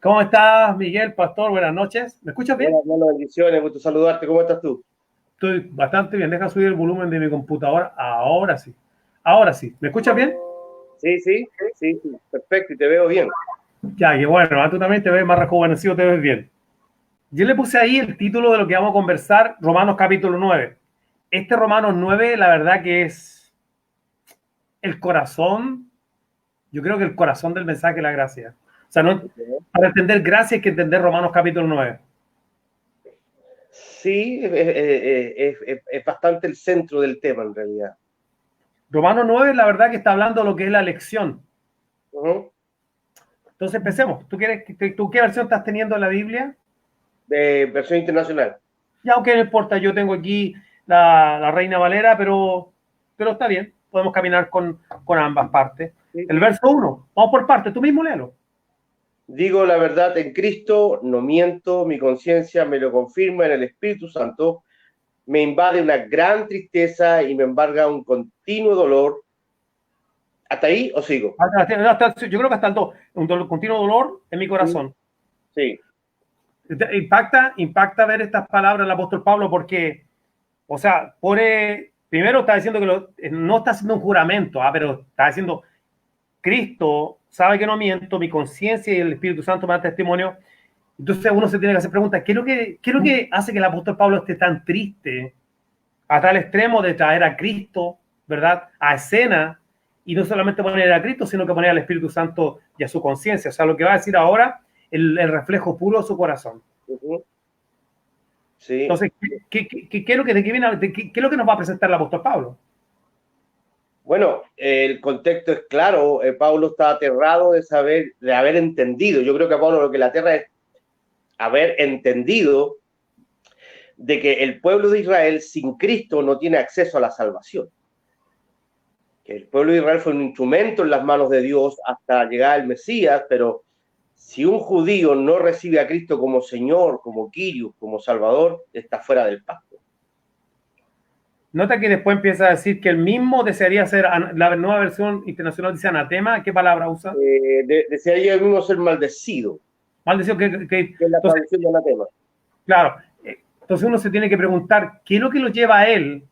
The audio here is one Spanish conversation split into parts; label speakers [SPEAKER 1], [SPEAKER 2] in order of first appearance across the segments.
[SPEAKER 1] ¿Cómo estás, Miguel, pastor? Buenas noches. ¿Me escuchas
[SPEAKER 2] Hola,
[SPEAKER 1] bien?
[SPEAKER 2] hermano, bendiciones, gusto saludarte. ¿Cómo estás tú?
[SPEAKER 1] Estoy bastante bien. Deja subir el volumen de mi computadora. Ahora sí. Ahora sí. ¿Me escuchas bien?
[SPEAKER 2] Sí, sí, sí, sí, perfecto, y te veo bien.
[SPEAKER 1] Ya, que bueno, tú también te ves más rejuvenecido, te ves bien. Yo le puse ahí el título de lo que vamos a conversar, Romanos capítulo 9. Este Romanos 9, la verdad que es el corazón, yo creo que el corazón del mensaje de la gracia. O sea, no,
[SPEAKER 2] Ok.
[SPEAKER 1] para entender gracia hay que entender Romanos capítulo 9.
[SPEAKER 2] Sí, es bastante el centro del tema en realidad.
[SPEAKER 1] Romanos 9, la verdad que está hablando de lo que es la elección.
[SPEAKER 2] Ujú.
[SPEAKER 1] Entonces empecemos. ¿Tú qué versión estás teniendo en la Biblia?
[SPEAKER 2] De versión internacional.
[SPEAKER 1] Ya, aunque no importa, yo tengo aquí la Reina Valera, pero está bien, podemos caminar con ambas partes.
[SPEAKER 2] Sí,
[SPEAKER 1] El
[SPEAKER 2] sí.
[SPEAKER 1] verso uno, vamos por partes, tú mismo léelo.
[SPEAKER 2] Digo la verdad en Cristo, no miento, mi conciencia me lo confirma en el Espíritu Santo, me invade una gran tristeza y me embarga un continuo dolor. ¿Hasta ahí o sigo?
[SPEAKER 1] Yo creo que hasta el 2, continuo dolor en mi
[SPEAKER 2] Sí.
[SPEAKER 1] corazón.
[SPEAKER 2] Sí.
[SPEAKER 1] Impacta ver estas palabras del apóstol Pablo porque, o sea, primero está diciendo que no está haciendo un juramento, pero está diciendo, Cristo sabe que no miento, mi conciencia y el Espíritu Santo me dan testimonio. Entonces uno se tiene que hacer preguntas, ¿qué es lo que hace que el apóstol Pablo esté tan triste a tal extremo de traer a Cristo, ¿verdad?, a escena y no solamente poner a Cristo, sino que poner al Espíritu Santo y a su conciencia. O sea, lo que va a decir ahora, el reflejo puro de su corazón.
[SPEAKER 2] Ujú. Sí.
[SPEAKER 1] Entonces, ¿qué es lo que, de qué viene, qué es lo que nos va a presentar el apóstol Pablo?
[SPEAKER 2] Bueno, el contexto es claro. Pablo está aterrado de saber, de haber entendido. Yo creo que a Pablo lo que le aterra es haber entendido de que el pueblo de Israel sin Cristo no tiene acceso a la salvación. Que el pueblo de Israel fue un instrumento en las manos de Dios hasta llegar al Mesías, pero si un judío no recibe a Cristo como Señor, como Kyrios, como Salvador, está fuera del pacto.
[SPEAKER 1] Nota que después empieza a decir que él mismo desearía ser, la nueva versión internacional dice anatema, ¿qué palabra usa?
[SPEAKER 2] Desearía el mismo ser maldecido,
[SPEAKER 1] Maldición,
[SPEAKER 2] que es la
[SPEAKER 1] entonces,
[SPEAKER 2] traducción de anatema.
[SPEAKER 1] claro, entonces uno se tiene que preguntar, ¿qué es lo que lo lleva a él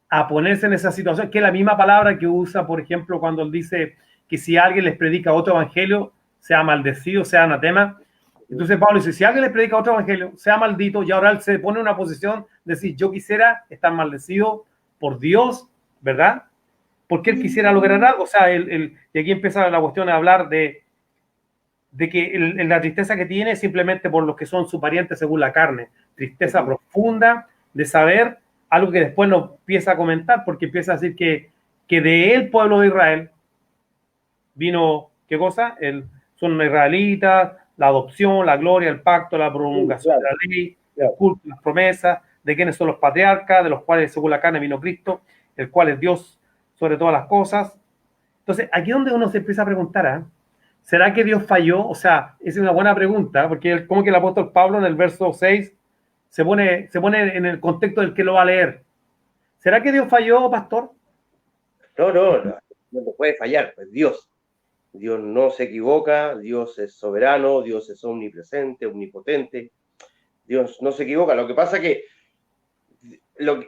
[SPEAKER 1] a ponerse en esa situación? Que es la misma palabra que usa, por ejemplo, cuando él dice que si alguien les predica otro evangelio, sea maldecido, sea anatema. Entonces Pablo dice, si alguien les predica otro evangelio, sea maldito, y ahora él se pone en una posición de decir, yo quisiera estar maldecido por Dios, ¿verdad? Porque él quisiera lograr algo. O sea, y aquí empieza la cuestión de hablar de que la tristeza que tiene es simplemente por los que son sus parientes según la carne. Tristeza profunda de saber algo que después nos empieza a comentar, porque empieza a decir que de el pueblo de Israel vino, ¿qué cosa? Son israelitas, la adopción, la gloria, el pacto, la
[SPEAKER 2] Sí,
[SPEAKER 1] promulgación de
[SPEAKER 2] claro,
[SPEAKER 1] la ley, el
[SPEAKER 2] claro.
[SPEAKER 1] culto, las promesas, de quiénes son los patriarcas, de los cuales según la carne vino Cristo, el cual es Dios sobre todas las cosas. Entonces, aquí es donde uno se empieza a preguntar, ¿eh? ¿Será que Dios falló? O sea, esa es una buena pregunta, porque como que el apóstol Pablo en el verso 6 se pone en el contexto del que lo va a leer. ¿Será que Dios falló, pastor?
[SPEAKER 2] No, no, no, no puede fallar, pues Dios. Dios no se equivoca, Dios es soberano, Dios es omnipresente, omnipotente, Dios no se equivoca. Lo que pasa es que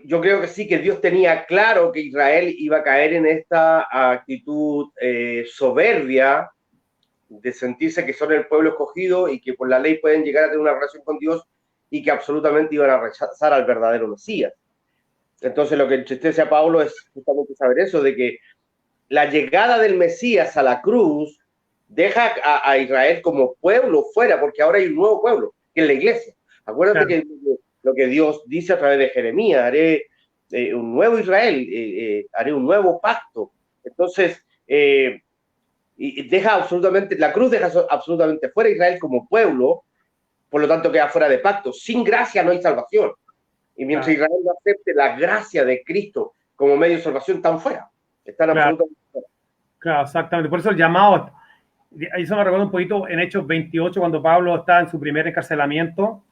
[SPEAKER 2] yo creo que sí que Dios tenía claro que Israel iba a caer en esta actitud soberbia de sentirse que son el pueblo escogido y que por la ley pueden llegar a tener una relación con Dios y que absolutamente iban a rechazar al verdadero Mesías. Entonces lo que entristece a Pablo es justamente saber eso, de que la llegada del Mesías a la cruz deja a Israel como pueblo fuera, porque ahora hay un nuevo pueblo, que es la iglesia. Acuérdate
[SPEAKER 1] Claro,
[SPEAKER 2] que lo que Dios dice a través de Jeremías, haré un nuevo Israel, haré un nuevo pacto. Entonces, y deja absolutamente, la cruz deja absolutamente fuera a Israel como pueblo, por lo tanto queda fuera de pacto. Sin gracia no hay salvación. Y mientras
[SPEAKER 1] claro,
[SPEAKER 2] Israel no acepte la gracia de Cristo como medio de salvación, están fuera. Están
[SPEAKER 1] claro,
[SPEAKER 2] absolutamente fuera.
[SPEAKER 1] claro, exactamente. Por eso el llamado, eso me recuerda un poquito en Hechos 28, cuando Pablo está en su primer encarcelamiento,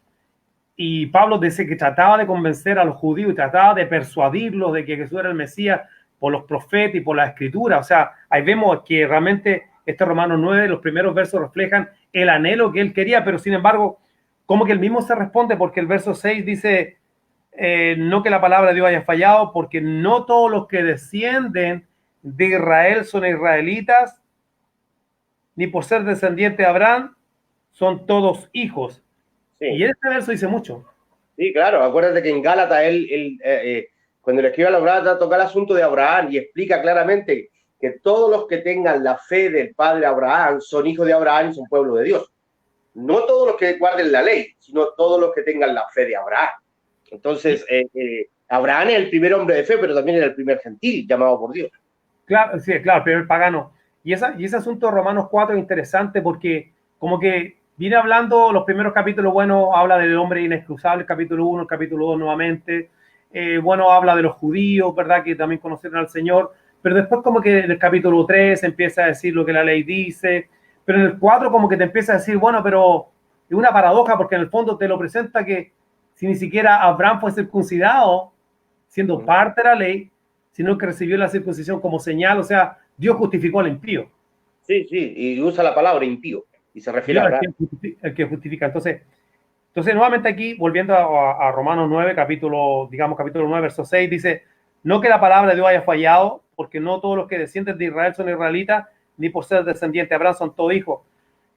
[SPEAKER 1] y Pablo dice que trataba de convencer a los judíos y trataba de persuadirlos de que Jesús era el Mesías por los profetas y por la escritura. O sea, ahí vemos que realmente este Romanos 9, los primeros versos reflejan el anhelo que él quería, pero sin embargo, como que él mismo se responde, porque el verso 6 dice, no que la palabra de Dios haya fallado, porque no todos los que descienden de Israel son israelitas, ni por ser descendiente de Abraham son todos hijos.
[SPEAKER 2] Sí.
[SPEAKER 1] Y este verso dice mucho.
[SPEAKER 2] Sí, claro, acuérdate que en Gálatas cuando le escribe a los Gálatas toca el asunto de Abraham y explica claramente que todos los que tengan la fe del padre Abraham son hijos de Abraham y son pueblo de Dios. No todos los que guarden la ley, sino todos los que tengan la fe de Abraham. Entonces, Abraham es el primer hombre de fe, pero también era el primer gentil llamado por Dios.
[SPEAKER 1] Claro, sí, claro, el primer pagano. Y ese asunto de Romanos 4 es interesante porque como que viene hablando los primeros capítulos, bueno, habla del hombre inexcusable, el capítulo 1, el capítulo 2 nuevamente, bueno, habla de los judíos, ¿verdad? Que también conocieron al Señor, pero después como que en el capítulo 3 empieza a decir lo que la ley dice, pero en el 4 como que te empieza a decir, bueno, pero es una paradoja porque en el fondo te lo presenta que si ni siquiera Abraham fue circuncidado, siendo parte de la ley, sino que recibió la circuncisión como señal, o sea, Dios justificó al impío.
[SPEAKER 2] Sí, sí, y usa la palabra impío, y se refiere a Abraham.
[SPEAKER 1] El que justifica. Entonces, nuevamente aquí, volviendo a Romanos 9, capítulo 9, verso 6, dice, no que la palabra de Dios haya fallado, porque no todos los que descienden de Israel son israelitas, ni por ser descendiente de Abraham son todos hijos.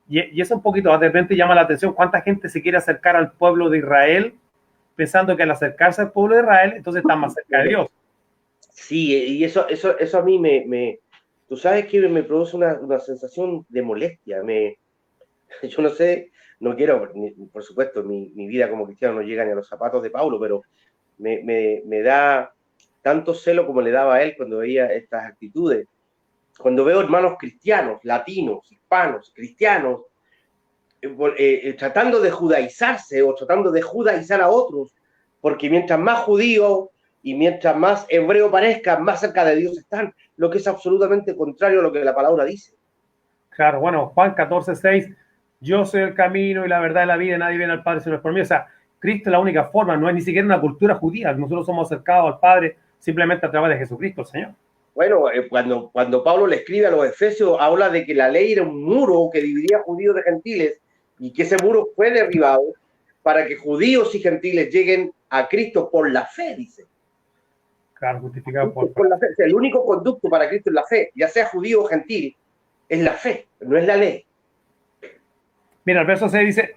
[SPEAKER 1] Y eso un poquito, de repente llama la atención, cuánta gente se quiere acercar al pueblo de Israel, pensando que al acercarse al pueblo de Israel, entonces están más cerca de Dios.
[SPEAKER 2] Sí, y eso a mí tú sabes que me produce una sensación de molestia. Yo no sé, no quiero, por supuesto, mi vida como cristiano no llega ni a los zapatos de Pablo, pero me da tanto celo como le daba a él cuando veía estas actitudes. Cuando veo hermanos cristianos, latinos, hispanos, cristianos, tratando de judaizarse o tratando de judaizar a otros, porque mientras más judío y mientras más hebreo parezcan, más cerca de Dios están, lo que es absolutamente contrario a lo que la palabra dice.
[SPEAKER 1] Claro, bueno, Juan 14:6, yo soy el camino y la verdad y la vida, y nadie viene al Padre si no es por mí. O sea, Cristo es la única forma, no es ni siquiera una cultura judía. Nosotros somos acercados al Padre simplemente a través de Jesucristo, el Señor.
[SPEAKER 2] Bueno, cuando Pablo le escribe a los Efesios, habla de que la ley era un muro que dividía judíos de gentiles y que ese muro fue derribado para que judíos y gentiles lleguen a Cristo por la fe, dice.
[SPEAKER 1] Claro, justificado
[SPEAKER 2] por la fe. O sea, el único conducto para Cristo es la fe, ya sea judío o gentil, es la fe, no es la ley.
[SPEAKER 1] Mira, el verso 6 dice,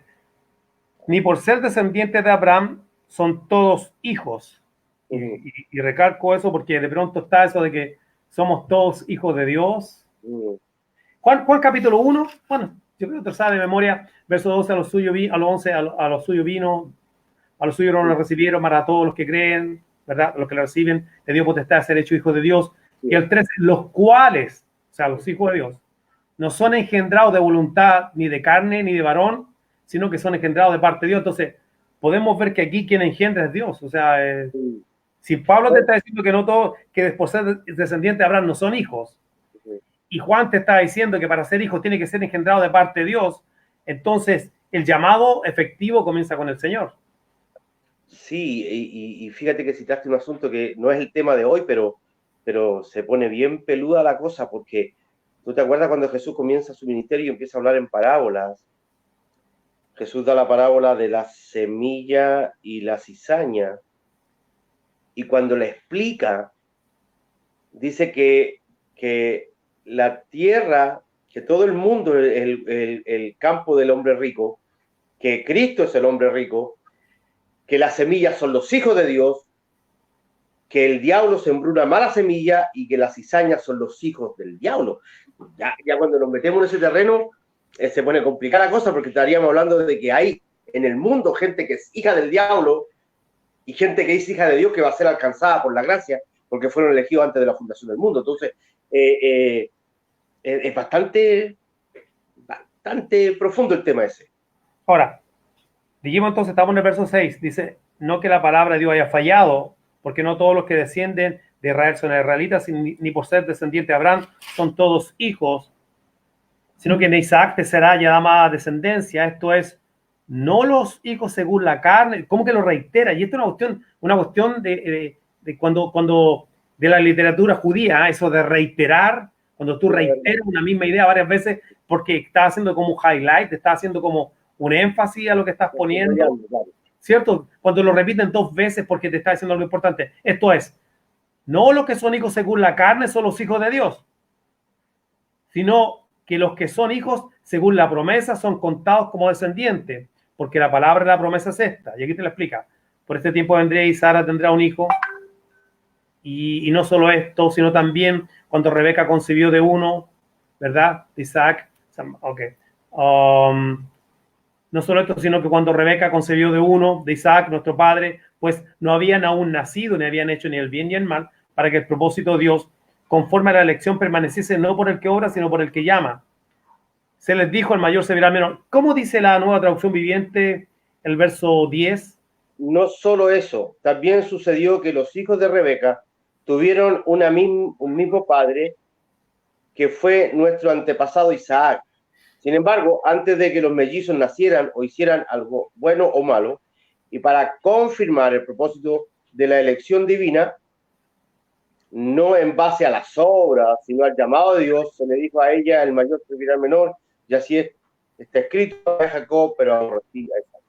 [SPEAKER 1] ni por ser descendientes de Abraham son todos hijos. Y recalco eso porque de pronto está eso de que somos todos hijos de Dios. Juan capítulo 1, bueno, yo creo que te sabe de memoria, verso 12, a los suyos, a los 11, a los suyos vino, a los suyos no lo recibieron, para todos los que creen, ¿verdad? Los que lo reciben, le dio potestad de ser hecho hijos de Dios. Y el 13, los cuales, o sea, los hijos de Dios, no son engendrados de voluntad ni de carne ni de varón, sino que son engendrados de parte de Dios. Entonces, podemos ver que aquí quien engendra es Dios. O sea, si Pablo te está diciendo que no todos, que por ser descendientes de Abraham no son hijos, y Juan te está diciendo que para ser hijo tiene que ser engendrado de parte de Dios, entonces el llamado efectivo comienza con el Señor.
[SPEAKER 2] Sí, y fíjate que citaste un asunto que no es el tema de hoy, pero se pone bien peluda la cosa, porque ¿tú te acuerdas cuando Jesús comienza su ministerio y empieza a hablar en parábolas? Jesús da la parábola de la semilla y la cizaña, y cuando le explica, dice que la tierra, que todo el mundo es el campo del hombre rico, que Cristo es el hombre rico, que las semillas son los hijos de Dios, que el diablo sembró una mala semilla y que las cizañas son los hijos del diablo. Ya cuando nos metemos en ese terreno, se pone complicada la cosa porque estaríamos hablando de que hay en el mundo gente que es hija del diablo y gente que es hija de Dios que va a ser alcanzada por la gracia porque fueron elegidos antes de la fundación del mundo. Entonces, es bastante profundo el tema ese.
[SPEAKER 1] Ahora, dijimos entonces, estamos en el verso 6, dice, no que la palabra de Dios haya fallado, porque no todos los que descienden de Israel son israelitas, ni por ser descendiente de Abraham son todos hijos, sino que en Isaac te será llamada descendencia, esto es, no los hijos según la carne, como que lo reitera, y esto es una cuestión de cuando de la literatura judía, eso de reiterar Cuando tú reiteras una misma idea varias veces porque estás haciendo como un highlight, estás haciendo como un énfasis a lo que estás poniendo, ¿cierto? Cuando lo repiten 2 veces porque te está diciendo algo importante. Esto es, no los que son hijos según la carne son los hijos de Dios, sino que los que son hijos según la promesa son contados como descendientes, porque la palabra de la promesa es esta, y aquí te la explica. Por este tiempo vendré y Sara tendrá un hijo, y no solo esto, sino también cuando Rebeca concibió de uno, ¿verdad? De Isaac, ok. No solo esto, sino que cuando Rebeca concebió de uno, de Isaac, nuestro padre, pues no habían aún nacido, ni habían hecho ni el bien ni el mal, para que el propósito de Dios, conforme a la elección, permaneciese no por el que obra, sino por el que llama. Se les dijo, el mayor servirá al menor. ¿Cómo dice la Nueva Traducción Viviente, el verso 10?
[SPEAKER 2] No solo eso, también sucedió que los hijos de Rebeca tuvieron un mismo padre, que fue nuestro antepasado Isaac. Sin embargo, antes de que los mellizos nacieran o hicieran algo bueno o malo, y para confirmar el propósito de la elección divina, no en base a las obras, sino al llamado de Dios, se le dijo a ella, el mayor servirá al menor, y así está escrito a Jacob, pero aborrecí a Isaac.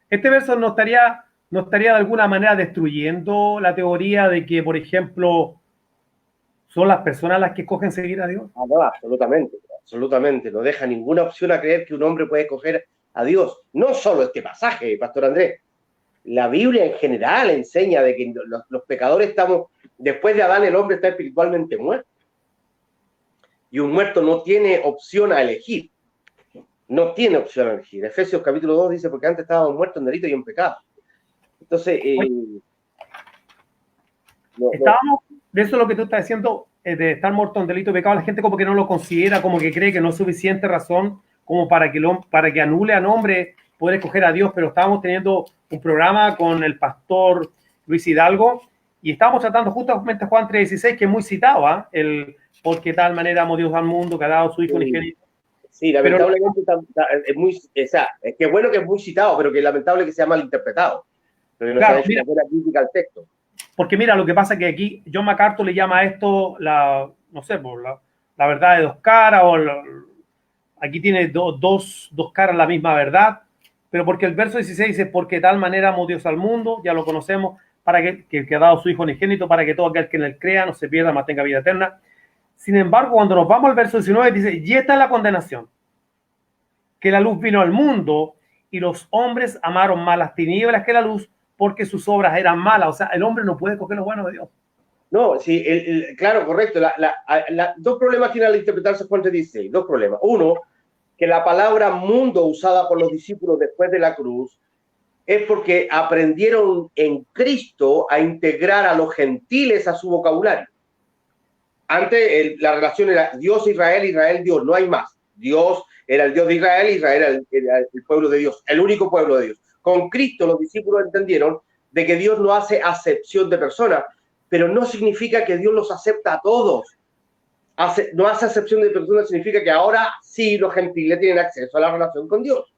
[SPEAKER 1] Este verso no estaría de alguna manera destruyendo la teoría de que, por ejemplo, son las personas las que escogen seguir a Dios.
[SPEAKER 2] No, absolutamente, absolutamente. No deja ninguna opción a creer que un hombre puede escoger a Dios. No solo este pasaje, Pastor Andrés. La Biblia en general enseña de que los pecadores estamos, después de Adán, el hombre está espiritualmente muerto. Y un muerto no tiene opción a elegir. No tiene opción a elegir. Efesios capítulo 2 dice, porque antes estábamos muertos en delito y en pecado. Entonces,
[SPEAKER 1] estábamos, de eso es lo que tú estás diciendo, de estar muerto en delito y pecado, la gente como que no lo considera, como que cree que no es suficiente razón como para que anule a nombre poder escoger a Dios, pero estábamos teniendo un programa con el pastor Luis Hidalgo y estábamos tratando justamente Juan 3:16, que es muy citado, el porque de tal manera amó Dios al mundo que ha dado su hijo unigénito.
[SPEAKER 2] Sí, lamentablemente es muy, o sea, es que bueno que es muy citado, pero que es lamentable que sea mal interpretado. Pero no
[SPEAKER 1] claro,
[SPEAKER 2] se ha hecho una buena crítica al texto.
[SPEAKER 1] Porque mira, lo que pasa es que aquí John MacArthur le llama a esto no sé, la verdad de 2 caras, aquí tiene dos caras la misma verdad, pero porque el verso 16 dice, porque de tal manera amó Dios al mundo, ya lo conocemos, para que ha dado su Hijo unigénito, para que todo aquel que en él crea no se pierda, mas tenga vida eterna. Sin embargo, cuando nos vamos al verso 19, dice, y esta es la condenación, que la luz vino al mundo y los hombres amaron más las tinieblas que la luz, porque sus obras eran malas. O sea, el hombre no puede coger lo bueno de Dios.
[SPEAKER 2] No, sí, claro, correcto. 2 problemas tiene al interpretarse Juan 3:16. 2 problemas. Uno, que la palabra mundo usada por los discípulos después de la cruz es porque aprendieron en Cristo a integrar a los gentiles a su vocabulario. Antes la relación era Dios-Israel, Israel-Dios, no hay más. Dios era el Dios de Israel, Israel era el pueblo de Dios, el único pueblo de Dios. Con Cristo los discípulos entendieron de que Dios no hace acepción de personas, pero no significa que Dios los acepta a todos. No hace acepción de personas significa que ahora sí los gentiles tienen acceso a la relación con Dios.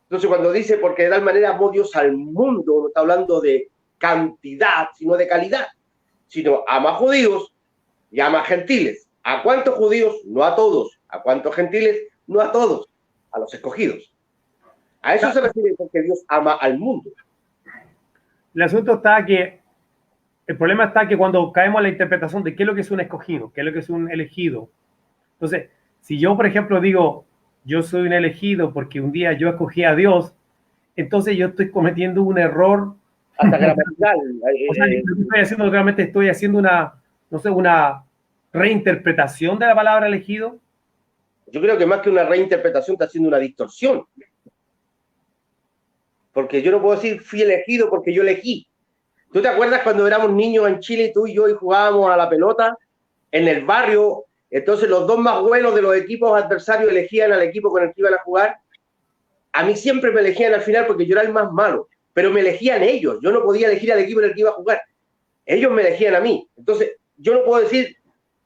[SPEAKER 2] Entonces cuando dice, porque de tal manera amó Dios al mundo, no está hablando de cantidad, sino de calidad. Sino ama a judíos y ama a gentiles. ¿A cuántos judíos? No a todos. ¿A cuántos gentiles? No a todos. A los escogidos. A eso se refiere porque Dios ama al mundo.
[SPEAKER 1] El asunto está que, el problema está que cuando caemos en la interpretación de qué es lo que es un escogido, qué es lo que es un elegido. Entonces, si yo, por ejemplo, digo, yo soy un elegido porque un día yo escogí a Dios, entonces yo estoy cometiendo un error.
[SPEAKER 2] Hasta gramatical.
[SPEAKER 1] O sea, estoy haciendo, realmente estoy haciendo una reinterpretación de la palabra elegido.
[SPEAKER 2] Yo creo que más que una reinterpretación está haciendo una distorsión. Porque yo no puedo decir fui elegido porque yo elegí. ¿Tú te acuerdas cuando éramos niños en Chile, tú y yo, y jugábamos a la pelota en el barrio? Entonces los 2 más buenos de los equipos adversarios elegían al equipo con el que iban a jugar. A mí siempre me elegían al final porque yo era el más malo, pero me elegían ellos. Yo no podía elegir al equipo en el que iba a jugar. Ellos me elegían a mí. Entonces yo no puedo decir,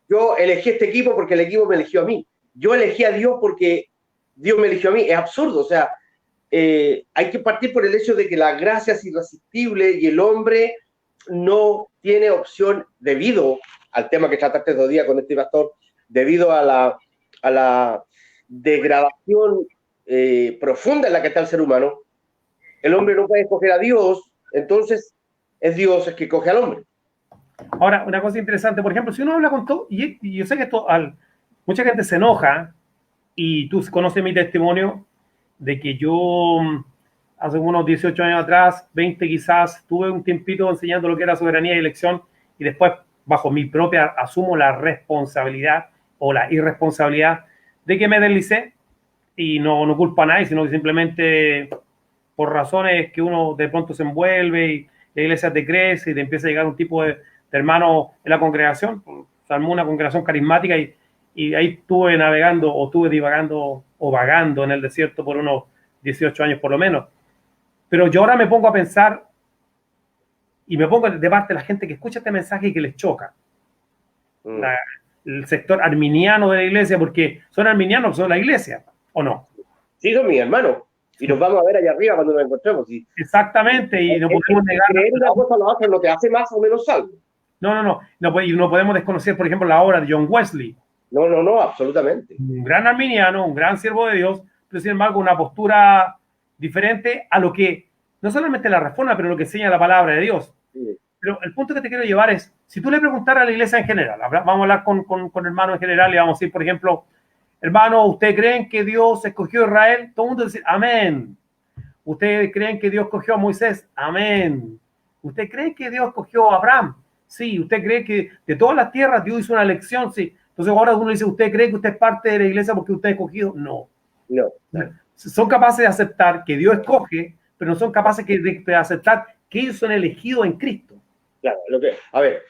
[SPEAKER 2] yo elegí este equipo porque el equipo me eligió a mí. Yo elegí a Dios porque Dios me eligió a mí. Es absurdo, o sea, hay que partir por el hecho de que la gracia es irresistible y el hombre no tiene opción, debido al tema que trataste 2 días con este pastor, debido a la degradación profunda en la que está el ser humano, el hombre no puede escoger a Dios, entonces es Dios el que coge al hombre.
[SPEAKER 1] Ahora, una cosa interesante, por ejemplo, si uno habla con todo, y yo sé que mucha gente se enoja, y tú conoces mi testimonio, de que yo hace unos 18 años atrás, 20 quizás, tuve un tiempito enseñando lo que era soberanía y elección, y después, bajo mi propia, asumo la responsabilidad o la irresponsabilidad de que me deslicé, y no culpa a nadie, sino que simplemente por razones que uno de pronto se envuelve y la iglesia te crece y te empieza a llegar un tipo de hermano en la congregación. Se armó una congregación carismática y ahí estuve navegando o estuve divagando o vagando en el desierto por unos 18 años por lo menos. Pero yo ahora me pongo a pensar y me pongo de parte de la gente que escucha este mensaje y que les choca. El sector arminiano de la iglesia, porque son arminianos, son la iglesia, ¿o no?
[SPEAKER 2] Sí, son mis hermanos. Y nos vamos a ver allá arriba cuando nos encontremos. Y
[SPEAKER 1] exactamente, y no podemos negar.
[SPEAKER 2] Creer una cosa a la otra no te hace más o menos salvo.
[SPEAKER 1] No podemos desconocer, por ejemplo, la obra de John Wesley.
[SPEAKER 2] No, absolutamente.
[SPEAKER 1] Un gran arminiano, un gran siervo de Dios, pero sin embargo una postura diferente a lo que, no solamente la reforma, pero lo que enseña la palabra de Dios. Sí. Pero el punto que te quiero llevar es, si tú le preguntaras a la iglesia en general, vamos a hablar con hermanos en general y vamos a decir, por ejemplo, hermano, ¿ustedes creen que Dios escogió a Israel? Todo el mundo dice, amén. ¿Ustedes creen que Dios escogió a Moisés? Amén. ¿Usted cree que Dios escogió a Abraham? Sí. ¿Usted cree que de todas las tierras Dios hizo una elección? Sí. Entonces ahora uno dice, ¿usted cree que usted es parte de la iglesia porque usted es escogido? No. Son capaces de aceptar que Dios escoge, pero no son capaces de aceptar que ellos son elegidos en Cristo.
[SPEAKER 2] Claro, a ver,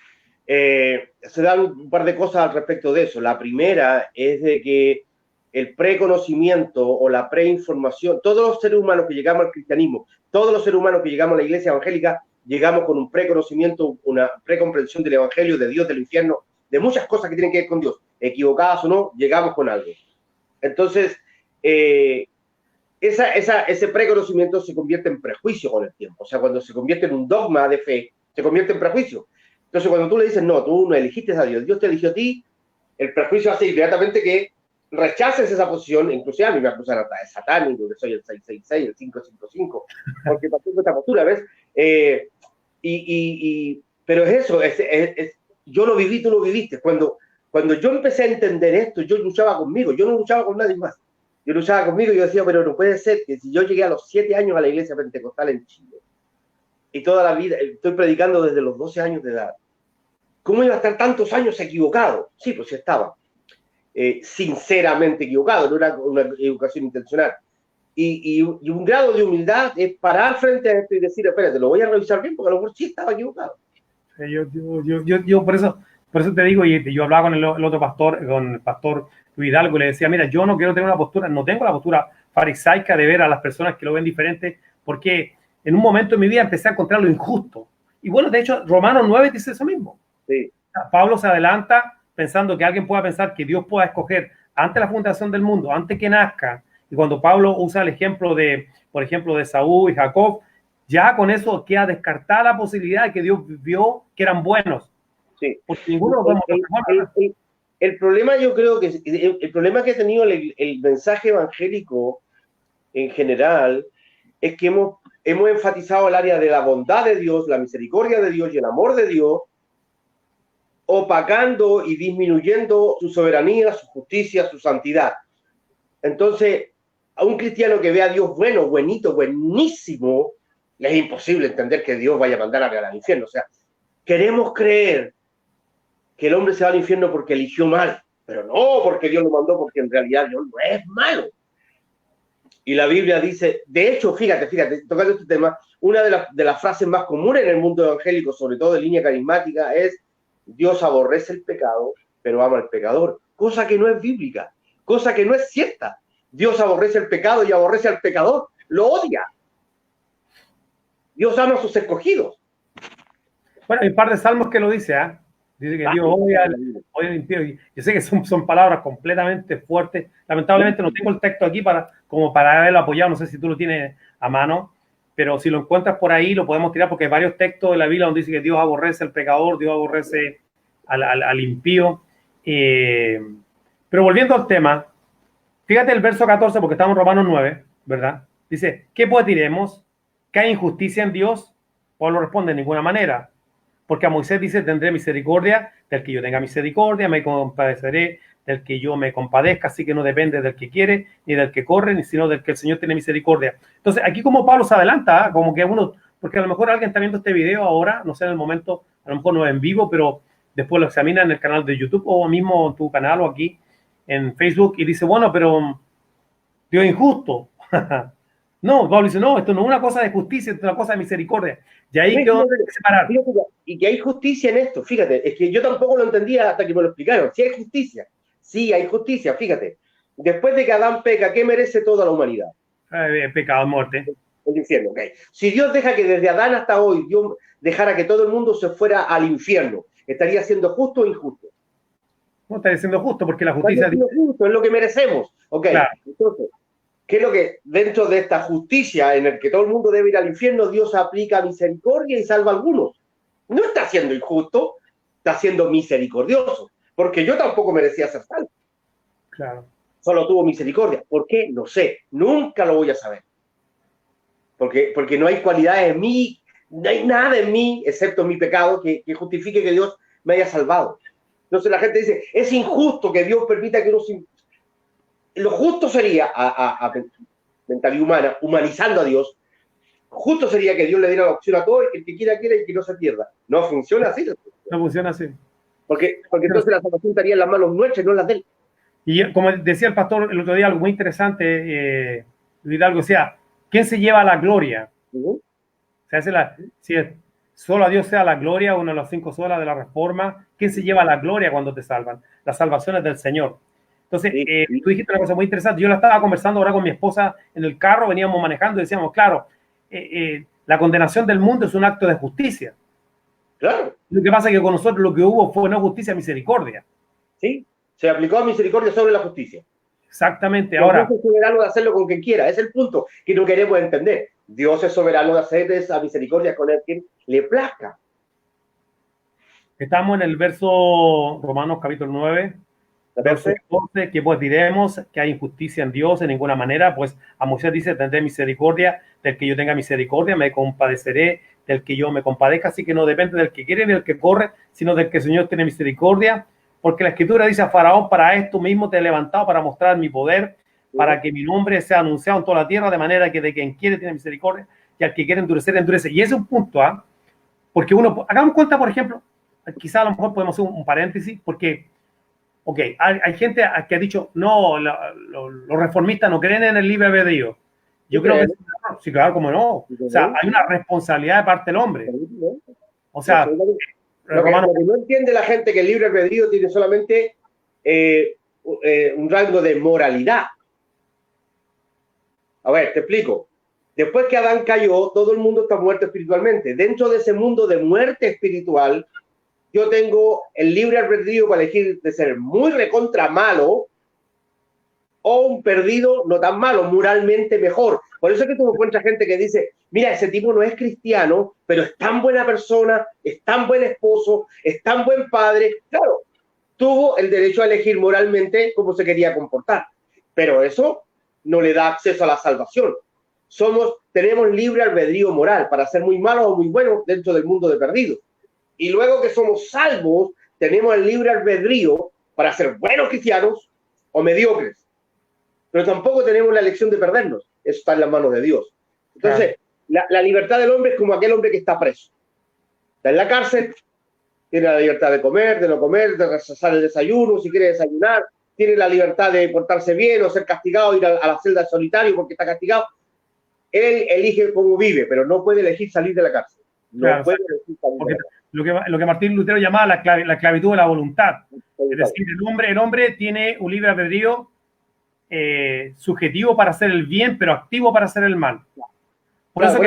[SPEAKER 2] se dan un par de cosas al respecto de eso. La primera es de que el preconocimiento o la preinformación, todos los seres humanos que llegamos al cristianismo, todos los seres humanos que llegamos a la iglesia evangélica, llegamos con un preconocimiento, una precomprensión del evangelio, de Dios, del infierno, de muchas cosas que tienen que ver con Dios. Equivocadas o no, llegamos con algo. Entonces, ese preconocimiento se convierte en prejuicio con el tiempo. O sea, cuando se convierte en un dogma de fe, se convierte en prejuicio. Entonces, cuando tú le dices, no, tú no elegiste a Dios, Dios te eligió a ti, el prejuicio hace inmediatamente que rechaces esa posición. Inclusive a mí me acusan hasta de satánico, que soy el 666, el 555, porque tengo esta postura, ¿ves? Pero es eso, yo lo viví, tú lo viviste. Cuando yo empecé a entender esto, yo luchaba conmigo, yo no luchaba con nadie más. Yo luchaba conmigo y yo decía, pero no puede ser que si yo llegué a los 7 años a la iglesia pentecostal en Chile y toda la vida, estoy predicando desde los 12 años de edad, ¿cómo iba a estar tantos años equivocado? Sí, pues sí estaba. Sinceramente equivocado, no era una educación intencional. Y un grado de humildad es parar frente a esto y decir, espérate, lo voy a revisar bien porque a lo mejor sí estaba equivocado.
[SPEAKER 1] Yo por eso te digo, y yo hablaba con el otro pastor, con el pastor Luis Hidalgo, y le decía, mira, yo no quiero tener una postura, no tengo la postura farisaica de ver a las personas que lo ven diferente, porque en un momento de mi vida empecé a encontrar lo injusto. Y bueno, de hecho, Romanos 9 dice eso mismo. Sí. Pablo se adelanta pensando que alguien pueda pensar que Dios pueda escoger antes de la fundación del mundo, antes que nazca. Y cuando Pablo usa el ejemplo de, por ejemplo, de Saúl y Jacob, ya con eso queda descartada la posibilidad de que Dios vio que eran buenos.
[SPEAKER 2] Sí. Porque ninguno el problema, yo creo que el problema que ha tenido el mensaje evangélico en general es que hemos enfatizado el área de la bondad de Dios, la misericordia de Dios y el amor de Dios, opacando y disminuyendo su soberanía, su justicia, su santidad. Entonces, a un cristiano que ve a Dios bueno, buenito, buenísimo, le es imposible entender que Dios vaya a mandar al infierno. O sea, queremos creer que el hombre se va al infierno porque eligió mal, pero no porque Dios lo mandó, porque en realidad Dios no es malo. Y la Biblia dice, de hecho, fíjate, tocando este tema, una de las frases más comunes en el mundo evangélico, sobre todo en línea carismática, es Dios aborrece el pecado, pero ama al pecador, cosa que no es bíblica, cosa que no es cierta. Dios aborrece el pecado y aborrece al pecador, lo odia. Dios ama a sus escogidos.
[SPEAKER 1] Bueno, hay un par de salmos que lo dice, ¿eh? Dice que Dios odia al impío. Yo sé que son palabras completamente fuertes. Lamentablemente no tengo el texto aquí como para haberlo apoyado. No sé si tú lo tienes a mano, pero si lo encuentras por ahí lo podemos tirar porque hay varios textos de la Biblia donde dice que Dios aborrece al pecador, Dios aborrece al impío. Pero volviendo al tema, fíjate el verso 14, porque estamos en Romanos 9, ¿verdad? Dice, ¿qué pues diremos? ¿Que hay injusticia en Dios? Pablo responde, de ninguna manera. Porque a Moisés dice, tendré misericordia del que yo tenga misericordia, me compadeceré del que yo me compadezca, así que no depende del que quiere, ni del que corre, ni sino del que el Señor tiene misericordia. Entonces, aquí como Pablo se adelanta, como que uno, porque a lo mejor alguien está viendo este video ahora, no sé en el momento, a lo mejor no en vivo, pero después lo examina en el canal de YouTube o mismo en tu canal o aquí en Facebook y dice, bueno, pero Dios es injusto. No, Pablo dice, no, esto no es una cosa de justicia, esto es una cosa de misericordia. Y ahí quedó separar.
[SPEAKER 2] Y que hay justicia en esto, fíjate, es que yo tampoco lo entendía hasta que me lo explicaron. Sí hay justicia, fíjate. Después de que Adán peca, ¿qué merece toda la humanidad?
[SPEAKER 1] Pecado, muerte.
[SPEAKER 2] El infierno, ok. Si Dios deja que desde Adán hasta hoy, Dios dejara que todo el mundo se fuera al infierno, ¿estaría siendo justo o injusto?
[SPEAKER 1] No está diciendo justo, porque la justicia...
[SPEAKER 2] Estaría siendo justo, es lo que merecemos. Ok, claro. Entonces, ¿qué es lo que dentro de esta justicia en el que todo el mundo debe ir al infierno, Dios aplica misericordia y salva a algunos? No está siendo injusto, está siendo misericordioso, porque yo tampoco merecía ser salvo.
[SPEAKER 1] Claro.
[SPEAKER 2] Solo tuvo misericordia. ¿Por qué? No sé, nunca lo voy a saber. Porque no hay cualidades en mí, no hay nada en mí, excepto mi pecado, que justifique que Dios me haya salvado. Entonces la gente dice, es injusto que Dios permita que uno... Lo justo sería, a mentalidad humana, humanizando a Dios, justo sería que Dios le diera la opción a todos, el que quiera quiera y que no se pierda. No funciona así.
[SPEAKER 1] No funciona así.
[SPEAKER 2] Porque entonces la salvación estaría en las manos nuestras, no en las de él.
[SPEAKER 1] Y como decía el pastor el otro día, algo muy interesante, Hidalgo, decía, ¿quién se lleva la gloria? O sea, si solo a Dios sea la gloria, una de las 5 solas de la Reforma, ¿quién se lleva la gloria cuando te salvan? La salvación es del Señor. Entonces, tú dijiste una cosa muy interesante. Yo la estaba conversando ahora con mi esposa en el carro, veníamos manejando y decíamos, claro, la condenación del mundo es un acto de justicia.
[SPEAKER 2] Claro.
[SPEAKER 1] Lo que pasa es que con nosotros lo que hubo fue no justicia, misericordia.
[SPEAKER 2] Sí, se aplicó a misericordia sobre la justicia.
[SPEAKER 1] Exactamente. Ahora,
[SPEAKER 2] Dios es soberano de hacerlo con quien quiera. Es el punto que no queremos entender. Dios es soberano de hacer esa misericordia con el quien le plazca.
[SPEAKER 1] Estamos en el verso Romanos capítulo 9, verso 14, que pues diremos que hay injusticia en Dios en ninguna manera, pues a Moisés dice, tendré misericordia del que yo tenga misericordia, me compadeceré del que yo me compadezca, así que no depende del que quiere ni del que corre, sino del que el Señor tiene misericordia, porque la Escritura dice a Faraón, para esto mismo te he levantado, para mostrar mi poder, para que mi nombre sea anunciado en toda la tierra, de manera que de quien quiere tiene misericordia, y al que quiere endurecer, endurece. Y ese es un punto, porque uno, hagamos cuenta, por ejemplo, quizá a lo mejor podemos hacer un paréntesis, porque, ok, hay gente que ha dicho, no, los reformistas no creen en el libre albedrío. Yo creo que sí, claro, como no. O sea, hay una responsabilidad de parte del hombre. O sea,
[SPEAKER 2] lo que no entiende la gente que el libre albedrío tiene solamente un rango de moralidad. A ver, te explico. Después que Adán cayó, todo el mundo está muerto espiritualmente. Dentro de ese mundo de muerte espiritual, yo tengo el libre albedrío para elegir de ser muy recontra malo o un perdido no tan malo, moralmente mejor. Por eso es que tú encuentras gente que dice, mira, ese tipo no es cristiano, pero es tan buena persona, es tan buen esposo, es tan buen padre. Claro, tuvo el derecho a elegir moralmente cómo se quería comportar, pero eso no le da acceso a la salvación. Tenemos libre albedrío moral para ser muy malos o muy buenos dentro del mundo de perdidos. Y luego que somos salvos, tenemos el libre albedrío para ser buenos cristianos o mediocres. Pero tampoco tenemos la elección de perdernos. Eso está en las manos de Dios. Entonces, la libertad del hombre es como aquel hombre que está preso. Está en la cárcel, tiene la libertad de comer, de no comer, de rechazar el desayuno, si quiere desayunar, tiene la libertad de portarse bien o ser castigado, ir a la celda solitario porque está castigado. Él elige cómo vive, pero no puede elegir salir de la cárcel. No puede elegir salir de la cárcel.
[SPEAKER 1] Lo que Martín Lutero llamaba la esclavitud de la voluntad. Es decir, el hombre tiene un libre albedrío subjetivo para hacer el bien, pero activo para hacer el mal. Por eso,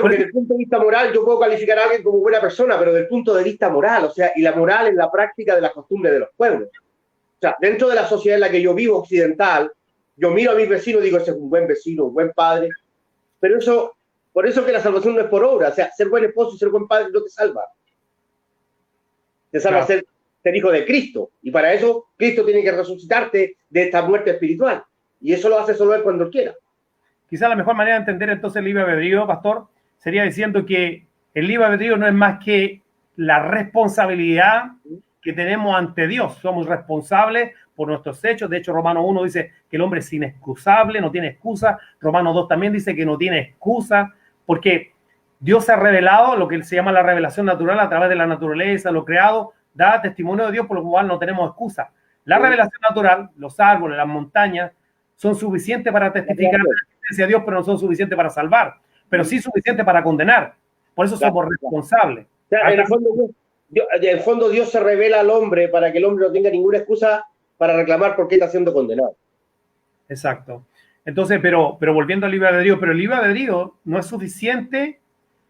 [SPEAKER 2] porque desde el punto de vista moral yo puedo calificar a alguien como buena persona, pero desde el punto de vista moral, o sea, y la moral es la práctica de las costumbres de los pueblos. O sea, dentro de la sociedad en la que yo vivo, occidental, yo miro a mis vecinos y digo, ese es un buen vecino, un buen padre, pero eso, por eso que la salvación no es por obra, o sea, ser buen esposo y ser buen padre no te salva. Te salva ser ser hijo de Cristo. Y para eso Cristo tiene que resucitarte de esta muerte espiritual. Y eso lo hace solo Él cuando Él quiera.
[SPEAKER 1] Quizá la mejor manera de entender entonces el libre albedrío, pastor, sería diciendo que el libre albedrío no es más que la responsabilidad que tenemos ante Dios. Somos responsables por nuestros hechos. De hecho, Romanos 1 dice que el hombre es inexcusable, no tiene excusa. Romanos 2 también dice que no tiene excusa, porque Dios ha revelado lo que se llama la revelación natural a través de la naturaleza, lo creado, da testimonio de Dios, por lo cual no tenemos excusa. La revelación natural, los árboles, las montañas, son suficientes para testificar la existencia de Dios, pero no son suficientes para salvar, pero sí suficientes para condenar. Por eso somos responsables.
[SPEAKER 2] O sea, en el fondo Dios se revela al hombre para que el hombre no tenga ninguna excusa para reclamar por qué está siendo condenado.
[SPEAKER 1] Exacto. Entonces, pero volviendo al libre albedrío, pero el libre albedrío no es suficiente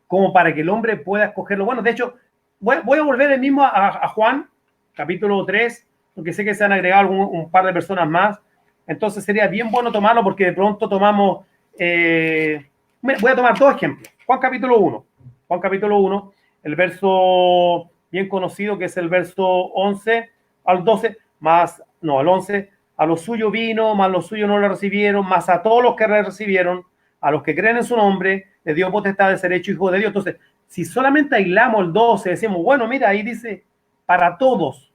[SPEAKER 1] como para que el hombre pueda escogerlo. Bueno, de hecho, voy a volver el mismo a Juan, capítulo 3, porque sé que se han agregado un par de personas más. Entonces sería bien bueno tomarlo porque de pronto tomamos... voy a tomar dos ejemplos. Juan capítulo 1. Juan capítulo 1, el verso bien conocido que es el verso 11 al 12, al 11. A los suyos vino, mas los suyos no lo recibieron, mas a todos los que le recibieron, a los que creen en su nombre, le dio potestad de ser hecho hijo de Dios. Entonces, si solamente aislamos el 12, decimos, bueno, mira, ahí dice, para todos.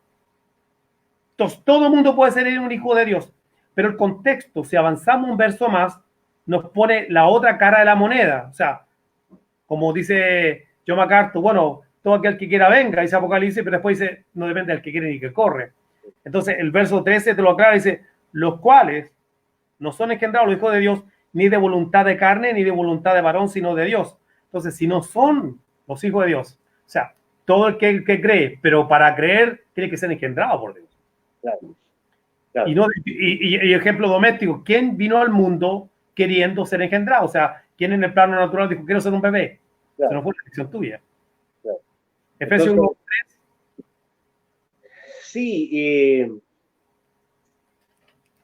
[SPEAKER 1] Entonces, todo el mundo puede ser un hijo de Dios. Pero el contexto, si avanzamos un verso más, nos pone la otra cara de la moneda. O sea, como dice John MacArthur, bueno, todo aquel que quiera venga, dice Apocalipsis, pero después dice, no depende del que quiere ni que corre. Entonces, el verso 13 te lo aclara, dice, los cuales no son engendrados los hijos de Dios, ni de voluntad de carne, ni de voluntad de varón, sino de Dios. Entonces, si no son los hijos de Dios, o sea, todo el que cree, pero para creer tiene que ser engendrado por Dios.
[SPEAKER 2] Claro. Claro.
[SPEAKER 1] Y ejemplo doméstico, ¿quién vino al mundo queriendo ser engendrado? O sea, ¿quién en el plano natural dijo, quiero ser un bebé? Claro. Eso no fue una elección tuya. Claro. Efesios 1:3.
[SPEAKER 2] Sí,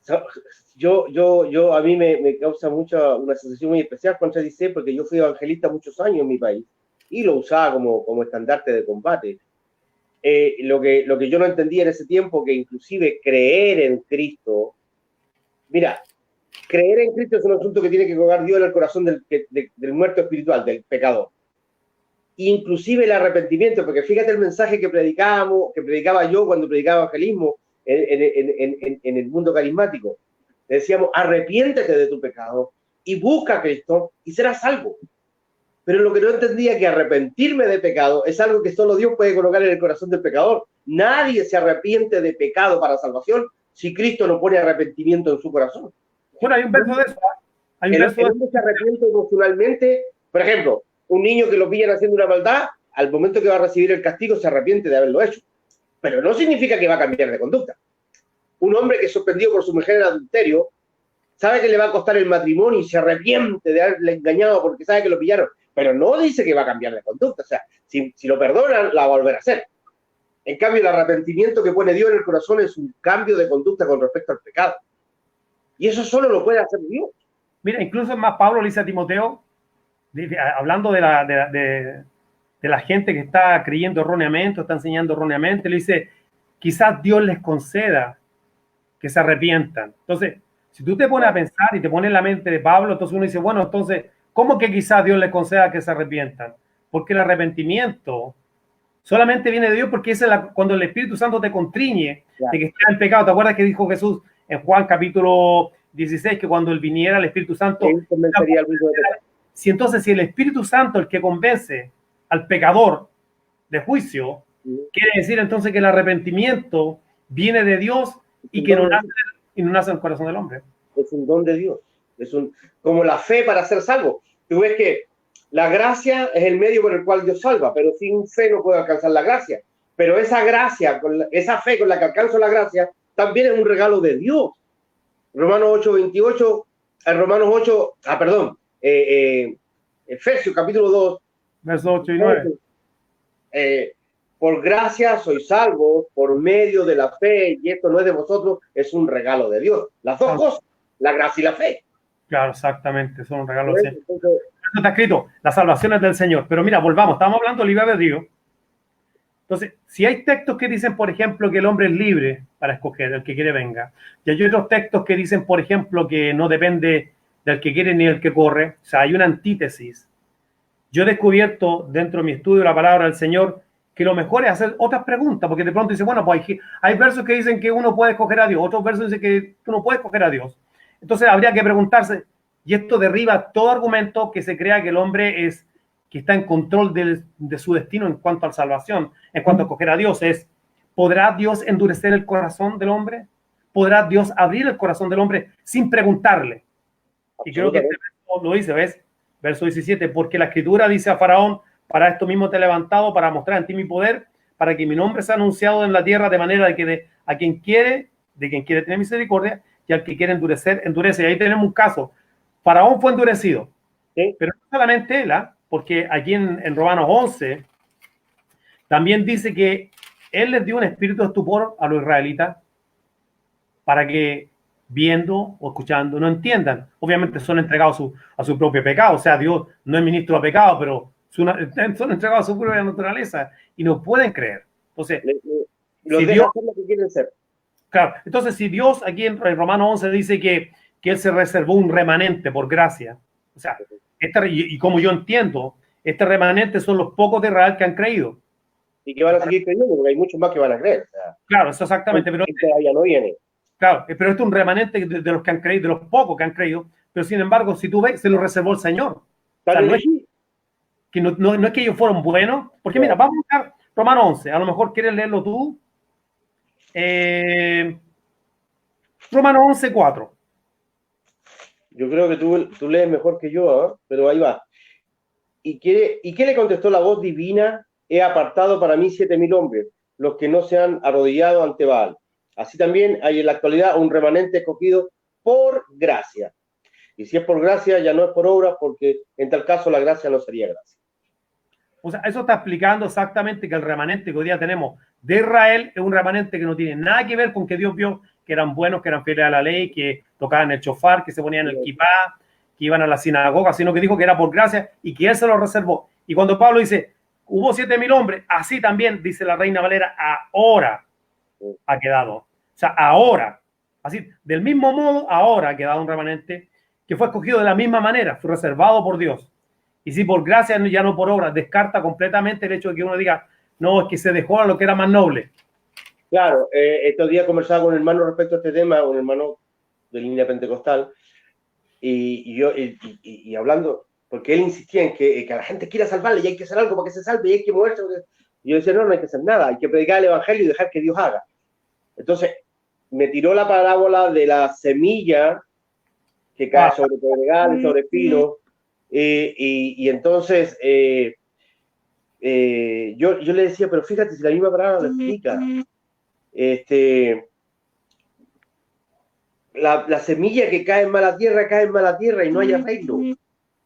[SPEAKER 2] a mí me causa una sensación muy especial cuando se dice, porque yo fui evangelista muchos años en mi país y lo usaba como estandarte de combate. Lo que yo no entendía en ese tiempo, que inclusive creer en Cristo, mira, creer en Cristo es un asunto que tiene que colocar Dios en el corazón del muerto espiritual, del pecador. Inclusive el arrepentimiento, porque fíjate el mensaje que predicaba yo cuando predicaba evangelismo en el mundo carismático. Le decíamos, arrepiéntete de tu pecado y busca a Cristo y serás salvo. Pero lo que no entendía es que arrepentirme de pecado es algo que solo Dios puede colocar en el corazón del pecador. Nadie se arrepiente de pecado para salvación si Cristo no pone arrepentimiento en su corazón.
[SPEAKER 1] Bueno, hay un verso de eso.
[SPEAKER 2] El hombre se arrepiente emocionalmente. Por ejemplo, un niño que lo pillan haciendo una maldad, al momento que va a recibir el castigo se arrepiente de haberlo hecho. Pero no significa que va a cambiar de conducta. Un hombre que es sorprendido por su mujer en adulterio, sabe que le va a costar el matrimonio y se arrepiente de haberle engañado porque sabe que lo pillaron. Pero no dice que va a cambiar de conducta. O sea, si lo perdonan, la va a volver a hacer. En cambio, el arrepentimiento que pone Dios en el corazón es un cambio de conducta con respecto al pecado. Y eso solo lo puede hacer Dios.
[SPEAKER 1] Mira, incluso más Pablo le dice a Timoteo, hablando de la gente que está creyendo erróneamente, está enseñando erróneamente, le dice, quizás Dios les conceda que se arrepientan. Entonces, si tú te pones a pensar y te pones en la mente de Pablo, entonces uno dice, bueno, entonces, ¿cómo que quizás Dios les conceda que se arrepientan? Porque el arrepentimiento solamente viene de Dios, porque es cuando el Espíritu Santo te contriñe de que estás en pecado. ¿Te acuerdas que dijo Jesús en Juan capítulo 16 que cuando él viniera el Espíritu Santo... Si el Espíritu Santo el que convence al pecador de juicio, quiere decir entonces que el arrepentimiento viene de Dios y que no nace en el corazón del hombre.
[SPEAKER 2] Es un don de Dios. Como la fe para ser salvo. Tú ves que la gracia es el medio por el cual Dios salva, pero sin fe no puedo alcanzar la gracia. Pero esa gracia, esa fe con la que alcanzo la gracia, también es un regalo de Dios. Romanos 8:28, Efesios capítulo 2,
[SPEAKER 1] versos 8 y 9.
[SPEAKER 2] Por gracia sois salvos por medio de la fe, y esto no es de vosotros, es un regalo de Dios. Las dos cosas, la gracia y la fe.
[SPEAKER 1] Claro, exactamente, son un regalo de Dios. Eso está escrito, la salvación es del Señor. Pero mira, volvamos, estamos hablando del libre albedrío. Entonces, si hay textos que dicen, por ejemplo, que el hombre es libre para escoger, el que quiere venga, y hay otros textos que dicen, por ejemplo, que no depende del que quiere ni del que corre, o sea, hay una antítesis. Yo he descubierto dentro de mi estudio de la palabra del Señor que lo mejor es hacer otras preguntas, porque de pronto dice, bueno, pues hay versos que dicen que uno puede escoger a Dios, otros versos dicen que tú no puedes escoger a Dios. Entonces habría que preguntarse, y esto derriba todo argumento que se crea que el hombre es que está en control de su destino en cuanto a la salvación, en cuanto a escoger a Dios, es, ¿podrá Dios endurecer el corazón del hombre? ¿Podrá Dios abrir el corazón del hombre sin preguntarle? Y creo que este verso lo dice, ¿ves? Verso 17, porque la escritura dice a Faraón, para esto mismo te he levantado, para mostrar en ti mi poder, para que mi nombre sea anunciado en la tierra, de manera de que a quien quiere, de quien quiere tener misericordia, y al que quiere endurecer, endurece. Y ahí tenemos un caso. Faraón fue endurecido, ¿sí? Pero no solamente él, porque aquí en Romanos 11 también dice que él les dio un espíritu de estupor a los israelitas para que viendo o escuchando no entiendan. Obviamente son entregados a su propio pecado, o sea, Dios no es ministro de pecado, pero son entregados a su propia naturaleza y no pueden creer. Entonces,
[SPEAKER 2] si Dios hacer lo que quieren ser.
[SPEAKER 1] Claro, entonces si Dios aquí en Romanos 11 dice que él se reservó un remanente por gracia, o sea, y como yo entiendo, este remanente son los pocos de Israel que han creído.
[SPEAKER 2] Y que van a seguir creyendo, porque hay muchos más que van a creer. O sea,
[SPEAKER 1] claro, eso exactamente. Pero
[SPEAKER 2] ya no viene.
[SPEAKER 1] Claro, pero esto es un remanente de los que han creído, de los pocos que han creído, pero sin embargo, si tú ves, se lo reservó el Señor. O sea, no es que ellos fueron buenos, porque mira, vamos a buscar Romanos 11, a lo mejor quieres leerlo tú. Romanos 11, 4.
[SPEAKER 2] Yo creo que tú lees mejor que yo, ¿eh? Pero ahí va. ¿Y qué le contestó la voz divina? He apartado para mí 7.000 hombres, los que no se han arrodillado ante Baal. Así también hay en la actualidad un remanente escogido por gracia. Y si es por gracia, ya no es por obra, porque en tal caso la gracia no sería gracia.
[SPEAKER 1] O sea, eso está explicando exactamente que el remanente que hoy día tenemos de Israel es un remanente que no tiene nada que ver con que Dios vio que eran buenos, que eran fieles a la ley, que tocaban el chofar, que se ponían el kipá, que iban a la sinagoga, sino que dijo que era por gracia y que él se lo reservó. Y cuando Pablo dice, hubo 7.000 hombres, así también, dice la Reina Valera, ahora ha quedado. O sea, ahora, así, del mismo modo, ahora ha quedado un remanente que fue escogido de la misma manera, fue reservado por Dios. Y si por gracia, ya no por obra, descarta completamente el hecho de que uno diga, no, es que se dejó a lo que era más noble.
[SPEAKER 2] Claro, estos días conversaba con un hermano respecto a este tema, un hermano de línea pentecostal, y hablando, porque él insistía en que la gente quiera salvarle y hay que hacer algo para que se salve y hay que moverse. Y yo decía, no hay que hacer nada, hay que predicar el evangelio y dejar que Dios haga. Entonces, me tiró la parábola de la semilla que cae sobre pedregales, sobre espinos, y entonces yo le decía, pero fíjate, si la misma parábola lo explica, la semilla que cae en mala tierra y no hay arreglo.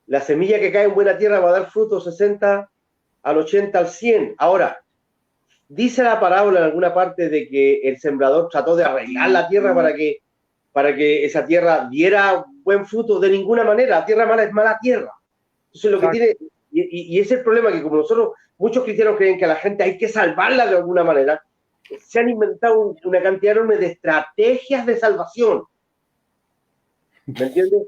[SPEAKER 2] La semilla que cae en buena tierra va a dar fruto 60 al 80 al 100. Ahora, dice la parábola en alguna parte de que el sembrador trató de arreglar la tierra para que esa tierra diera buen fruto. De ninguna manera, la tierra mala es mala tierra. Entonces lo que tiene, y ese es el problema, que como nosotros, muchos cristianos creen que a la gente hay que salvarla de alguna manera, se han inventado una cantidad enorme de estrategias de salvación. ¿Me entiendes?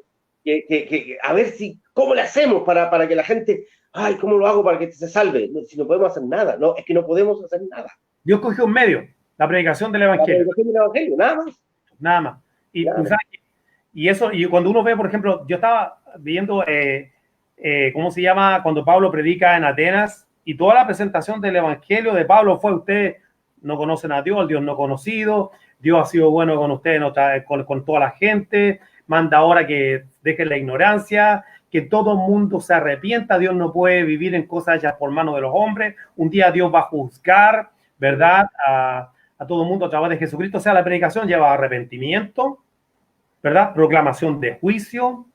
[SPEAKER 2] A ver cómo le hacemos para que la gente, ay, ¿cómo lo hago para que se salve? No, si no podemos hacer nada, no, es que no podemos hacer nada.
[SPEAKER 1] Dios cogió un medio, la predicación del evangelio.
[SPEAKER 2] La predicación del evangelio, nada más.
[SPEAKER 1] Nada más. Y eso, y cuando uno ve, por ejemplo, yo estaba viendo, ¿cómo se llama? Cuando Pablo predica en Atenas, y toda la presentación del evangelio de Pablo fue: ustedes no conocen a Dios, el Dios no conocido, Dios ha sido bueno con ustedes, con toda la gente, manda ahora que dejen la ignorancia, que todo el mundo se arrepienta. Dios no puede vivir en cosas hechas por manos de los hombres. Un día Dios va a juzgar, ¿verdad?, a todo el mundo a través de Jesucristo. O sea, la predicación lleva arrepentimiento, ¿verdad?, proclamación de juicio,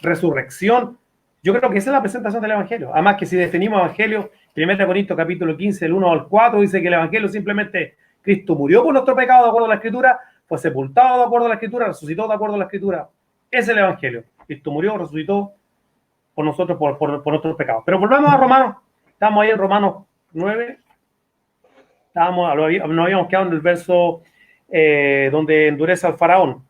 [SPEAKER 1] resurrección. Yo creo que esa es la presentación del evangelio. Además, que si definimos evangelio, 1 Corintios capítulo 15, el 1 al 4, dice que el evangelio simplemente: Cristo murió por nuestro pecado de acuerdo a la escritura, fue sepultado de acuerdo a la escritura, resucitó de acuerdo a la escritura. Es el evangelio. Cristo murió, resucitó por nosotros, por nuestros pecados. Pero volvamos a Romanos. Estamos ahí en Romanos 9. Nos habíamos quedado en el verso donde endurece al faraón.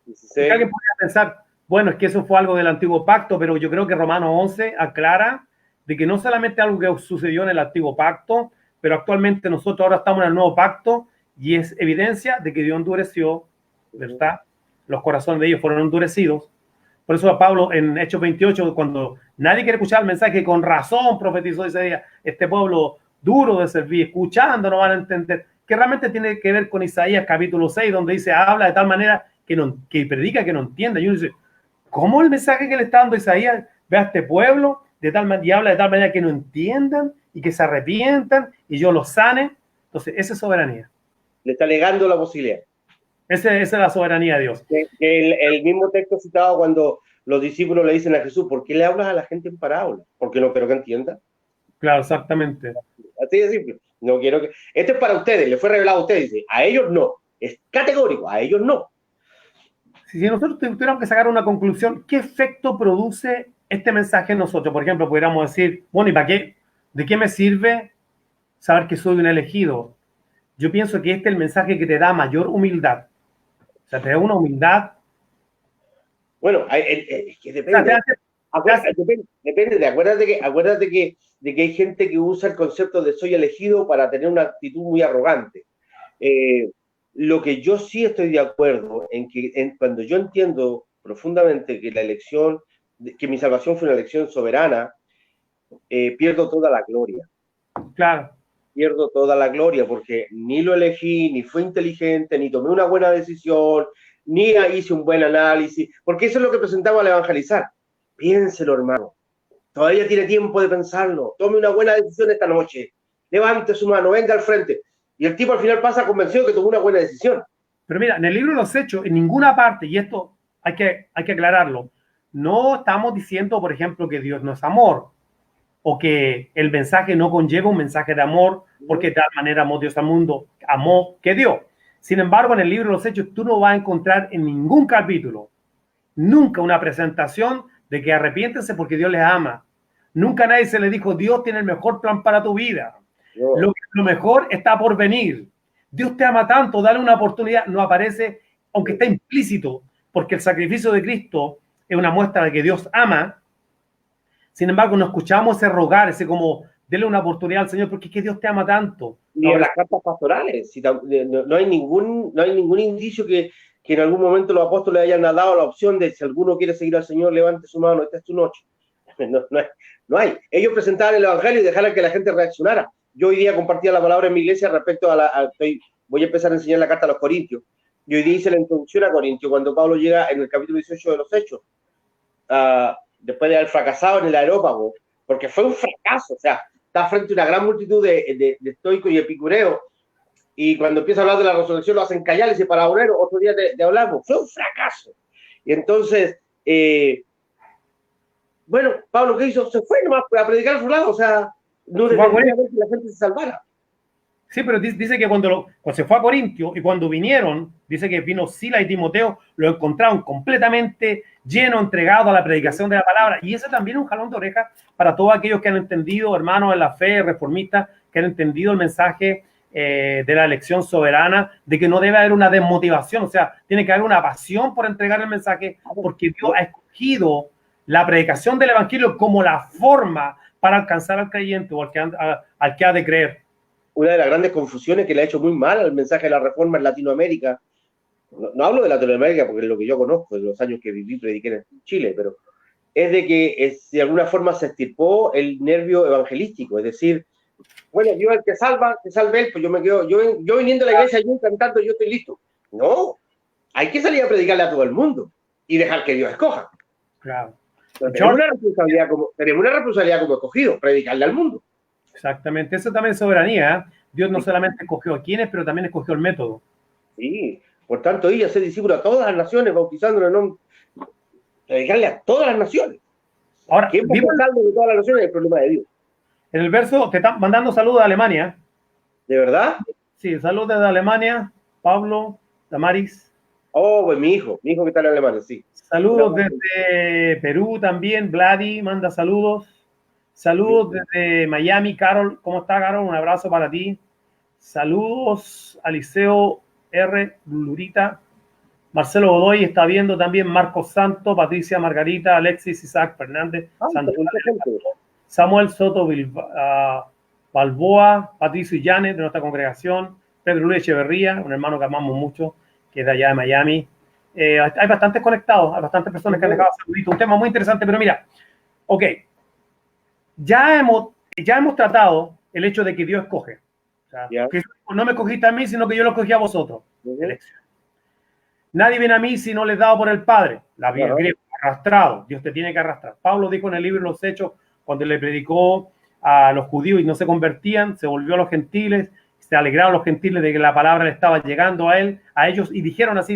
[SPEAKER 2] 16.
[SPEAKER 1] Alguien podría pensar, bueno, es que eso fue algo del antiguo pacto, pero yo creo que Romanos 11 aclara de que no solamente algo que sucedió en el antiguo pacto, pero actualmente nosotros ahora estamos en el nuevo pacto y es evidencia de que Dios endureció, ¿verdad? Los corazones de ellos fueron endurecidos. Por eso a Pablo en Hechos 28, cuando nadie quiere escuchar el mensaje, con razón profetizó ese día, este pueblo duro de servir, escuchando no van a entender, que realmente tiene que ver con Isaías capítulo 6, donde dice, habla de tal manera que predica que no entienda. Y uno dice, ¿cómo el mensaje que le está dando Isaías ve a este pueblo de tal manera y habla de tal manera que no entiendan y que se arrepientan y yo los sane? Entonces, esa es soberanía.
[SPEAKER 2] Le está negando la posibilidad.
[SPEAKER 1] Esa es la soberanía de Dios.
[SPEAKER 2] El mismo texto citado cuando los discípulos le dicen a Jesús, ¿por qué le hablas a la gente en parábola? Porque no quiero que entienda.
[SPEAKER 1] Claro, exactamente.
[SPEAKER 2] Así de simple. No quiero que... Esto es para ustedes, le fue revelado a ustedes. Dice, a ellos no. Es categórico, a ellos no.
[SPEAKER 1] Si nosotros tuviéramos que sacar una conclusión, ¿qué efecto produce este mensaje en nosotros? Por ejemplo, pudiéramos decir, bueno, ¿y para qué? ¿De qué me sirve saber que soy un elegido? Yo pienso que este es el mensaje que te da mayor humildad. O sea, te da una humildad.
[SPEAKER 2] Bueno, es que depende. Depende. Acuérdate que hay gente que usa el concepto de soy elegido para tener una actitud muy arrogante. Lo que yo sí estoy de acuerdo cuando yo entiendo profundamente que la elección, que mi salvación fue una elección soberana, pierdo toda la gloria.
[SPEAKER 1] Claro.
[SPEAKER 2] Pierdo toda la gloria porque ni lo elegí, ni fue inteligente, ni tomé una buena decisión, ni hice un buen análisis, porque eso es lo que presentamos al evangelizar. Piénselo, hermano. Todavía tiene tiempo de pensarlo. Tome una buena decisión esta noche. Levante su mano, venga al frente. Y el tipo al final pasa convencido que tomó una buena decisión.
[SPEAKER 1] Pero mira, en el libro de los Hechos, en ninguna parte, y esto hay que aclararlo, no estamos diciendo, por ejemplo, que Dios no es amor, o que el mensaje no conlleva un mensaje de amor, porque de tal manera amó Dios al mundo, amó que dio. Sin embargo, en el libro de los Hechos, tú no vas a encontrar en ningún capítulo, nunca una presentación de que arrepiéntense porque Dios les ama. Nunca a nadie se le dijo, Dios tiene el mejor plan para tu vida. No. Lo mejor está por venir. Dios te ama tanto, dale una oportunidad. No aparece, aunque está implícito, porque el sacrificio de Cristo es una muestra de que Dios ama. Sin embargo, no escuchamos ese rogar, ese como, dele una oportunidad al Señor, porque es que Dios te ama tanto.
[SPEAKER 2] Ni en las cartas pastorales. No hay ningún indicio que en algún momento los apóstoles hayan dado la opción de si alguno quiere seguir al Señor, levante su mano, esta es tu noche. No hay. Ellos presentaban el Evangelio y dejaron que la gente reaccionara. Yo hoy día compartía la palabra en mi iglesia respecto voy a empezar a enseñar la carta a los Corintios. Y hoy día hice la introducción a Corintios cuando Pablo llega en el capítulo 18 de los Hechos, después de haber fracasado en el Areópago, porque fue un fracaso, o sea, está frente a una gran multitud de estoicos y epicureos, y cuando empieza a hablar de la resurrección lo hacen callar y se para obrero, otro día de hablar, fue un fracaso. Y entonces, bueno, Pablo, ¿qué hizo? Se fue nomás a predicar a su lado, o sea, no dependía de que la gente se salvara.
[SPEAKER 1] Sí, pero dice que cuando se fue a Corintio y cuando vinieron, dice que vino Sila y Timoteo, lo encontraron completamente lleno, entregado a la predicación de la palabra. Y ese también es un jalón de oreja para todos aquellos que han entendido, hermanos en la fe, reformistas, que han entendido el mensaje de la elección soberana, de que no debe haber una desmotivación, o sea, tiene que haber una pasión por entregar el mensaje, porque Dios ha escogido la predicación del evangelio como la forma para alcanzar al creyente o al que ha de creer.
[SPEAKER 2] Una de las grandes confusiones que le ha hecho muy mal al mensaje de la reforma en Latinoamérica, no hablo de Latinoamérica porque es lo que yo conozco, de los años que viví, prediqué en Chile, pero es de que de alguna forma se estirpó el nervio evangelístico, es decir, bueno, Dios el que salva, que salve él, pues yo me quedo, yo viniendo a la iglesia, yo cantando, yo estoy listo. No, hay que salir a predicarle a todo el mundo y dejar que Dios escoja.
[SPEAKER 1] Claro.
[SPEAKER 2] Tenemos una responsabilidad como escogidos, predicarle al mundo.
[SPEAKER 1] Exactamente, eso también es soberanía. Dios no solamente escogió a quienes, pero también escogió el método.
[SPEAKER 2] Sí, por tanto, ella ser discípulo a todas las naciones, bautizándonos en nombre, predicarle a todas las naciones.
[SPEAKER 1] Ahora,
[SPEAKER 2] ¿quién va a ser salvo de todas las naciones? Es el problema de Dios.
[SPEAKER 1] En el verso te están mandando saludos de Alemania.
[SPEAKER 2] ¿De verdad?
[SPEAKER 1] Sí, saludos desde Alemania, Pablo, Damaris.
[SPEAKER 2] Oh, pues mi hijo que está en Alemania, sí.
[SPEAKER 1] Saludos desde Perú también, Vladi manda saludos. Saludos desde Miami, Carol. ¿Cómo está, Carol? Un abrazo para ti. Saludos a Liceo R. Lurita. Marcelo Godoy está viendo también. Marcos Santos, Patricia Margarita, Alexis Isaac Fernández, Samuel Soto Balboa, Patricio Llanes de nuestra congregación, Pedro Luis Echeverría, un hermano que amamos mucho, que es de allá de Miami. Hay bastantes conectados, hay bastantes personas que han dejado saluditos. Un tema muy interesante, pero mira, ok, ya hemos tratado el hecho de que Dios escoge. O sea, que no me escogiste a mí, sino que yo lo escogí a vosotros. Elección. Nadie viene a mí si no le he dado por el Padre. La Biblia griega, arrastrado. Dios te tiene que arrastrar. Pablo dijo en el libro de los Hechos, cuando le predicó a los judíos y no se convertían, se volvió a los gentiles, se alegraron los gentiles de que la palabra le estaba llegando a ellos, y dijeron así,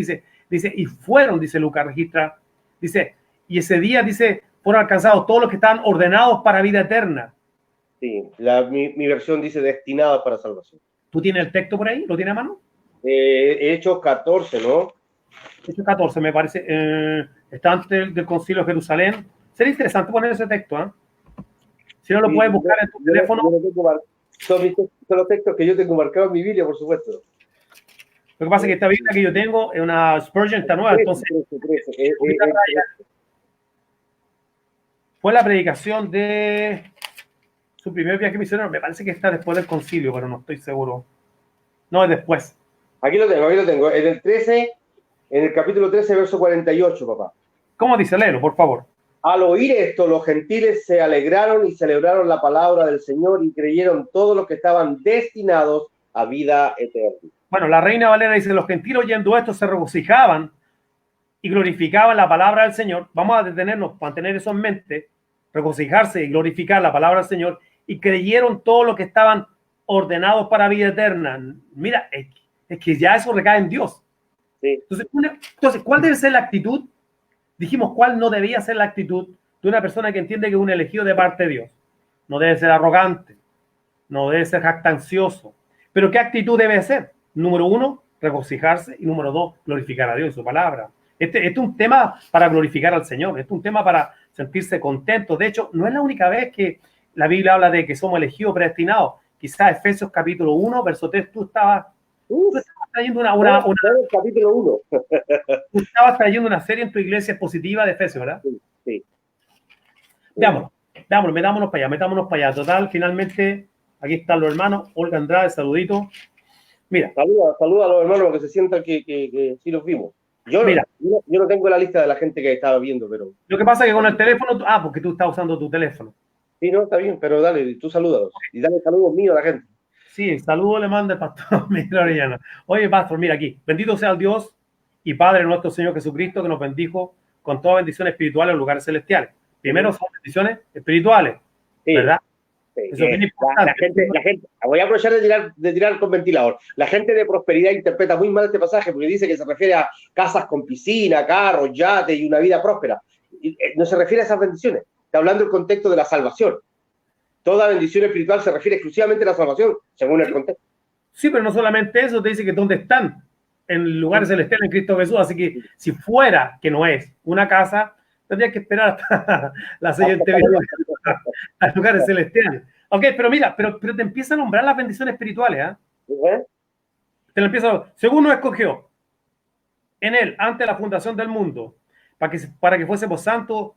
[SPEAKER 1] dice, y fueron, dice Lucas, registra, dice, y ese día, dice, fueron alcanzados todos los que estaban ordenados para vida eterna.
[SPEAKER 2] Sí, mi versión dice destinados para salvación.
[SPEAKER 1] ¿Tú tienes el texto por ahí? ¿Lo tienes a mano?
[SPEAKER 2] Hechos 14, ¿no?
[SPEAKER 1] Hechos 14, me parece. Está antes del Concilio de Jerusalén. Sería interesante poner ese texto, ¿eh? Si no lo puedes buscar en tu teléfono.
[SPEAKER 2] Son los textos que yo tengo marcados en mi Biblia, por supuesto.
[SPEAKER 1] Lo que pasa es que esta Biblia que yo tengo es una Spurgeon, está nueva, entonces. 13. Fue la predicación de su primer viaje misionero. Me parece que está después del concilio, pero no estoy seguro. No, es después.
[SPEAKER 2] Aquí lo tengo. En el 13, en el capítulo 13, verso 48, papá.
[SPEAKER 1] ¿Cómo dice? Léelo, por favor.
[SPEAKER 2] Al oír esto, los gentiles se alegraron y celebraron la palabra del Señor y creyeron todos los que estaban destinados a vida eterna.
[SPEAKER 1] Bueno, la Reina Valera dice, los gentiles oyendo esto se regocijaban y glorificaban la palabra del Señor. Vamos a detenernos para tener eso en mente, regocijarse y glorificar la palabra del Señor, y creyeron todos los que estaban ordenados para vida eterna. Mira, es que ya eso recae en Dios.
[SPEAKER 2] Sí.
[SPEAKER 1] Entonces, ¿cuál debe ser la actitud? Dijimos cuál no debía ser la actitud de una persona que entiende que es un elegido de parte de Dios. No debe ser arrogante, no debe ser jactancioso. Pero ¿qué actitud debe ser? Número 1, regocijarse, y número 2, glorificar a Dios y su palabra. Este es un tema para glorificar al Señor, este es un tema para sentirse contento. De hecho, no es la única vez que la Biblia habla de que somos elegidos, predestinados. Quizás Efesios capítulo 1, verso 3, tú estabas trayendo
[SPEAKER 2] capítulo 1.
[SPEAKER 1] Tú estabas trayendo una serie en tu iglesia expositiva de Efesios, ¿verdad?
[SPEAKER 2] Sí.
[SPEAKER 1] Metámonos para allá. Total, finalmente, aquí están los hermanos. Olga Andrade, saludito. Mira.
[SPEAKER 2] Saluda a los hermanos que se sientan que sí los vimos. Yo no tengo la lista de la gente que estaba viendo, pero...
[SPEAKER 1] Lo que pasa es que con el teléfono... porque tú estás usando tu teléfono.
[SPEAKER 2] Sí, no, está bien, pero dale, tú salúdalos. Y dale saludos míos a la gente.
[SPEAKER 1] Sí, saludo le manda el pastor Miguel Orellana. Oye, pastor, mira aquí. Bendito sea el Dios y Padre de nuestro Señor Jesucristo, que nos bendijo con toda bendición espiritual en lugares celestiales. Primero son bendiciones espirituales, sí, ¿verdad?
[SPEAKER 2] Sí, eso es bien importante. La gente, voy a aprovechar de tirar con ventilador. La gente de prosperidad interpreta muy mal este pasaje porque dice que se refiere a casas con piscina, carros, yates y una vida próspera. No se refiere a esas bendiciones. Está hablando del contexto de la salvación. Toda bendición espiritual se refiere exclusivamente a la salvación, según el contexto.
[SPEAKER 1] Sí, pero no solamente eso, te dice que dónde están, en lugares celestiales en Cristo Jesús. Así que si fuera, que no es, una casa, tendría que esperar hasta la siguiente vida a lugares celestiales. Ok, pero mira, pero te empieza a nombrar las bendiciones espirituales, ¿eh? Te lo empieza, según nos escogió en él, antes de la fundación del mundo, para que fuésemos santos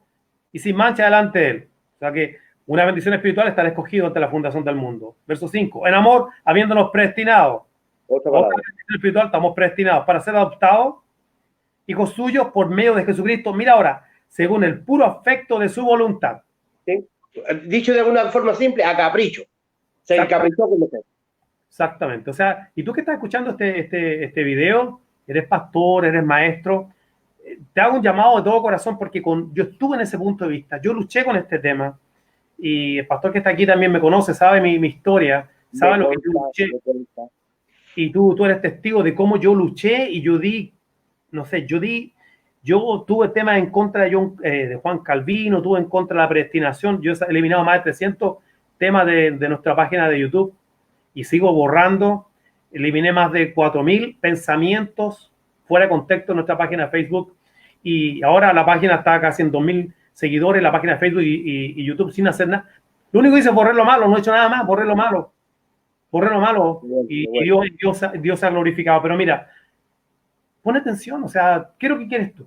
[SPEAKER 1] y sin mancha delante de él. O sea que una bendición espiritual estar escogido ante la fundación del mundo. Verso 5. En amor, habiéndonos predestinados. Otra bendición espiritual, estamos predestinados para ser adoptados, hijos suyos por medio de Jesucristo. Mira ahora, según el puro afecto de su voluntad.
[SPEAKER 2] ¿Sí? Dicho de alguna forma simple, a capricho. Se encaprichó con usted.
[SPEAKER 1] Exactamente. O sea, y tú que estás escuchando este video, eres pastor, eres maestro, te hago un llamado de todo corazón porque yo estuve en ese punto de vista. Yo luché con este tema. Y el pastor que está aquí también me conoce, sabe mi historia, sabe lo que yo luché. Y tú eres testigo de cómo yo luché y yo tuve temas en contra de Juan Calvino, tuve en contra de la predestinación. Yo he eliminado más de 300 temas de nuestra página de YouTube y sigo borrando. Eliminé más de 4.000 pensamientos fuera de contexto en nuestra página de Facebook. Y ahora la página está casi en 2.000 seguidores, la página de Facebook y YouTube sin hacer nada. Lo único que hice es borrar lo malo, no he hecho nada más, borré lo malo. borre lo malo y Dios se ha glorificado. Pero mira, pon atención, o sea, ¿qué es lo que quieres tú?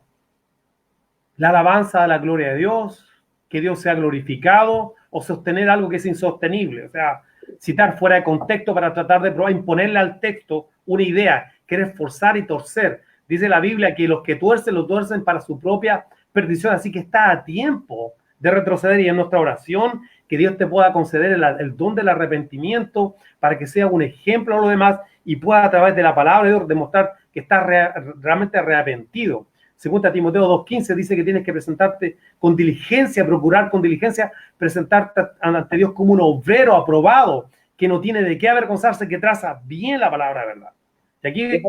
[SPEAKER 1] La alabanza a la gloria de Dios, que Dios sea glorificado, o sostener algo que es insostenible, o sea, citar fuera de contexto para tratar de probar, imponerle al texto una idea, querer forzar y torcer. Dice la Biblia que los que tuercen, lo tuercen para su propia perdición, así que está a tiempo de retroceder, y en nuestra oración que Dios te pueda conceder el don del arrepentimiento para que sea un ejemplo a los demás y pueda a través de la palabra de Dios demostrar que estás realmente arrepentido. Según Timoteo 2:15 dice que tienes que presentarte con diligencia, procurar con diligencia presentarte ante Dios como un obrero aprobado, que no tiene de qué avergonzarse, que traza bien la palabra de verdad. Y aquí...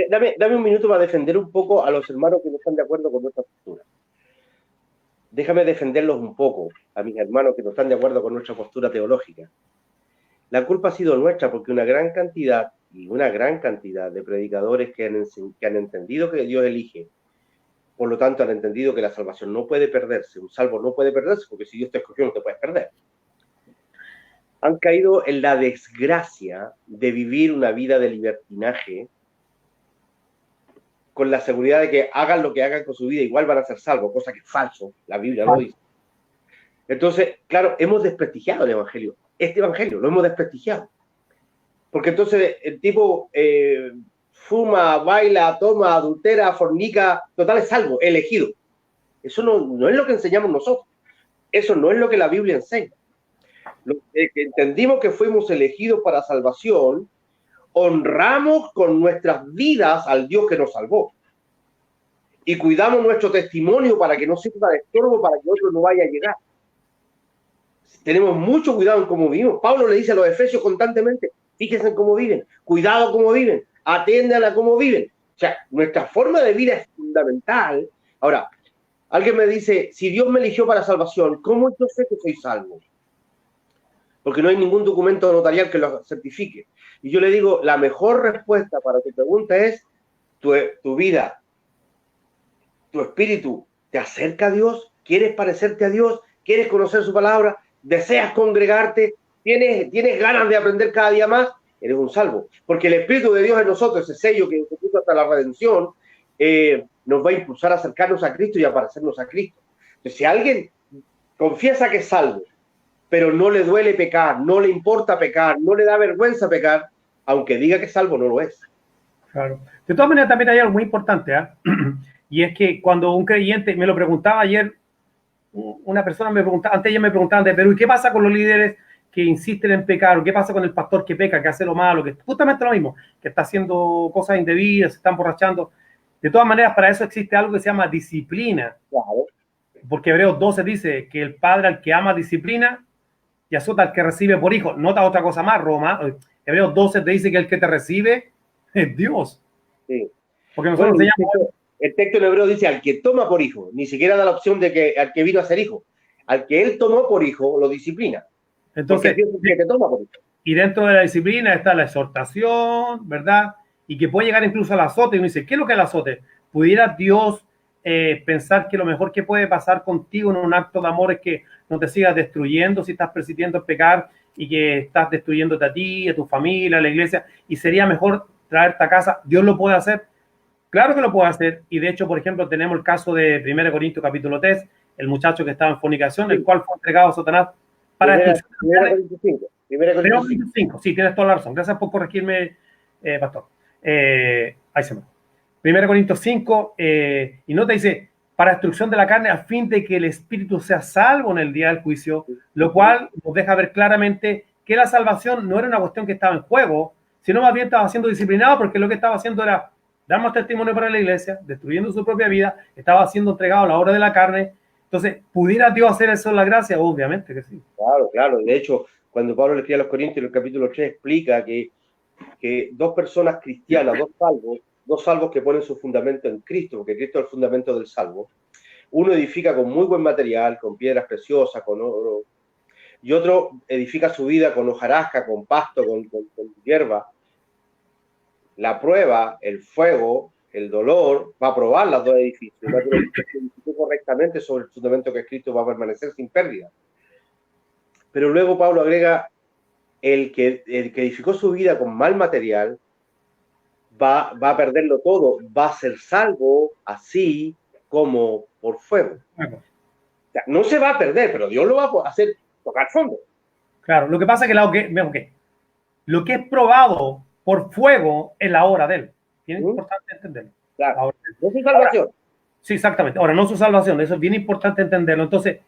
[SPEAKER 2] Dame un minuto para defender un poco a los hermanos que no están de acuerdo con nuestra postura. Déjame defenderlos un poco, a mis hermanos que no están de acuerdo con nuestra postura teológica. La culpa ha sido nuestra porque una gran cantidad de predicadores que han entendido que Dios elige, por lo tanto han entendido que la salvación no puede perderse, un salvo no puede perderse, porque si Dios te escogió no te puedes perder. Han caído en la desgracia de vivir una vida de libertinaje con la seguridad de que hagan lo que hagan con su vida, igual van a ser salvos, cosa que es falso, la Biblia lo dice. Entonces, claro, hemos desprestigiado el Evangelio. Este Evangelio lo hemos desprestigiado. Porque entonces el tipo fuma, baila, toma, adultera, fornica, total es salvo, elegido. Eso no es lo que enseñamos nosotros. Eso no es lo que la Biblia enseña. Lo que entendimos que fuimos elegidos para salvación, honramos con nuestras vidas al Dios que nos salvó. Y cuidamos nuestro testimonio para que no sirva de estorbo, para que otro no vaya a llegar. Tenemos mucho cuidado en cómo vivimos. Pablo le dice a los efesios constantemente, fíjense en cómo viven, cuidado cómo viven, atiendan a cómo viven. O sea, nuestra forma de vida es fundamental. Ahora, alguien me dice, si Dios me eligió para salvación, ¿cómo yo sé que soy salvo? Porque no hay ningún documento notarial que lo certifique. Y yo le digo, la mejor respuesta para tu pregunta es tu vida, tu espíritu, ¿te acerca a Dios? ¿Quieres parecerte a Dios? ¿Quieres conocer su palabra? ¿Deseas congregarte? ¿Tienes ganas de aprender cada día más? Eres un salvo. Porque el Espíritu de Dios en nosotros, ese sello que se puso hasta la redención, nos va a impulsar a acercarnos a Cristo y a parecernos a Cristo. Entonces, si alguien confiesa que es salvo, pero no le duele pecar, no le importa pecar, no le da vergüenza pecar, aunque diga que es salvo, no lo es.
[SPEAKER 1] Claro. De todas maneras, también hay algo muy importante, ¿eh? Y es que cuando un creyente, me lo preguntaba ayer, una persona me preguntaba, antes ella me preguntaba de Perú, ¿y qué pasa con los líderes que insisten en pecar? ¿O qué pasa con el pastor que peca, que hace lo malo, que justamente lo mismo, que está haciendo cosas indebidas, se está emborrachando? De todas maneras, para eso existe algo que se llama disciplina.
[SPEAKER 2] Claro.
[SPEAKER 1] Porque Hebreos 12 dice que el padre al que ama disciplina y azota al que recibe por hijo. Nota otra cosa más, Hebreos 12 te dice que el que te recibe es Dios.
[SPEAKER 2] Sí.
[SPEAKER 1] Porque nosotros enseñamos...
[SPEAKER 2] El texto en hebreo dice al que toma por hijo, ni siquiera da la opción de que al que vino a ser hijo. Al que él tomó por hijo, lo disciplina.
[SPEAKER 1] Entonces,
[SPEAKER 2] Dios es el que te toma por hijo.
[SPEAKER 1] Y dentro de la disciplina está la exhortación, ¿verdad? Y que puede llegar incluso al azote. Y uno dice, ¿qué es lo que es el azote? ¿Pudiera Dios pensar que lo mejor que puede pasar contigo en un acto de amor es que no te sigas destruyendo si estás persistiendo en pecar y que estás destruyéndote a ti, a tu familia, a la iglesia? Y sería mejor traerte a casa. ¿Dios lo puede hacer? Claro que lo puede hacer, y de hecho, por ejemplo, tenemos el caso de 1 Corintios capítulo 3, el muchacho que estaba en fornicación, el cual fue entregado a Satanás para
[SPEAKER 2] Primera Corintios 5.
[SPEAKER 1] Sí, tienes toda la razón. Gracias por corregirme, pastor. Ahí se me. 1 Corintios 5, y no te dice, para destrucción de la carne, a fin de que el espíritu sea salvo en el día del juicio, lo cual nos deja ver claramente que la salvación no era una cuestión que estaba en juego, sino más bien estaba siendo disciplinado, porque lo que estaba haciendo era dar más testimonio para la iglesia, destruyendo su propia vida, estaba siendo entregado a la obra de la carne. Entonces, ¿pudiera Dios hacer eso en la gracia? Obviamente que sí.
[SPEAKER 2] Claro. De hecho, cuando Pablo le escribe a los Corintios, en el capítulo 3, explica que dos personas cristianas, dos salvos que ponen su fundamento en Cristo, porque Cristo es el fundamento del salvo. Uno edifica con muy buen material, con piedras preciosas, con oro, y otro edifica su vida con hojarasca, con pasto, con hierba. La prueba, el fuego, el dolor, va a probar las dos edificios. Va a tener que edificar correctamente sobre el fundamento que es Cristo, va a permanecer sin pérdida. Pero luego Pablo agrega, el que edificó su vida con mal material va a perderlo todo, va a ser salvo así como por fuego.
[SPEAKER 1] Claro.
[SPEAKER 2] O sea, no se va a perder, pero Dios lo va a hacer tocar fondo.
[SPEAKER 1] Claro, lo que pasa es que lo que es probado por fuego es la obra de él. Bien
[SPEAKER 2] ¿Mm?
[SPEAKER 1] importante entenderlo.
[SPEAKER 2] Claro,
[SPEAKER 1] Ahora,
[SPEAKER 2] no es salvación.
[SPEAKER 1] sí, exactamente. Ahora, no su salvación, eso es bien importante entenderlo. Entonces,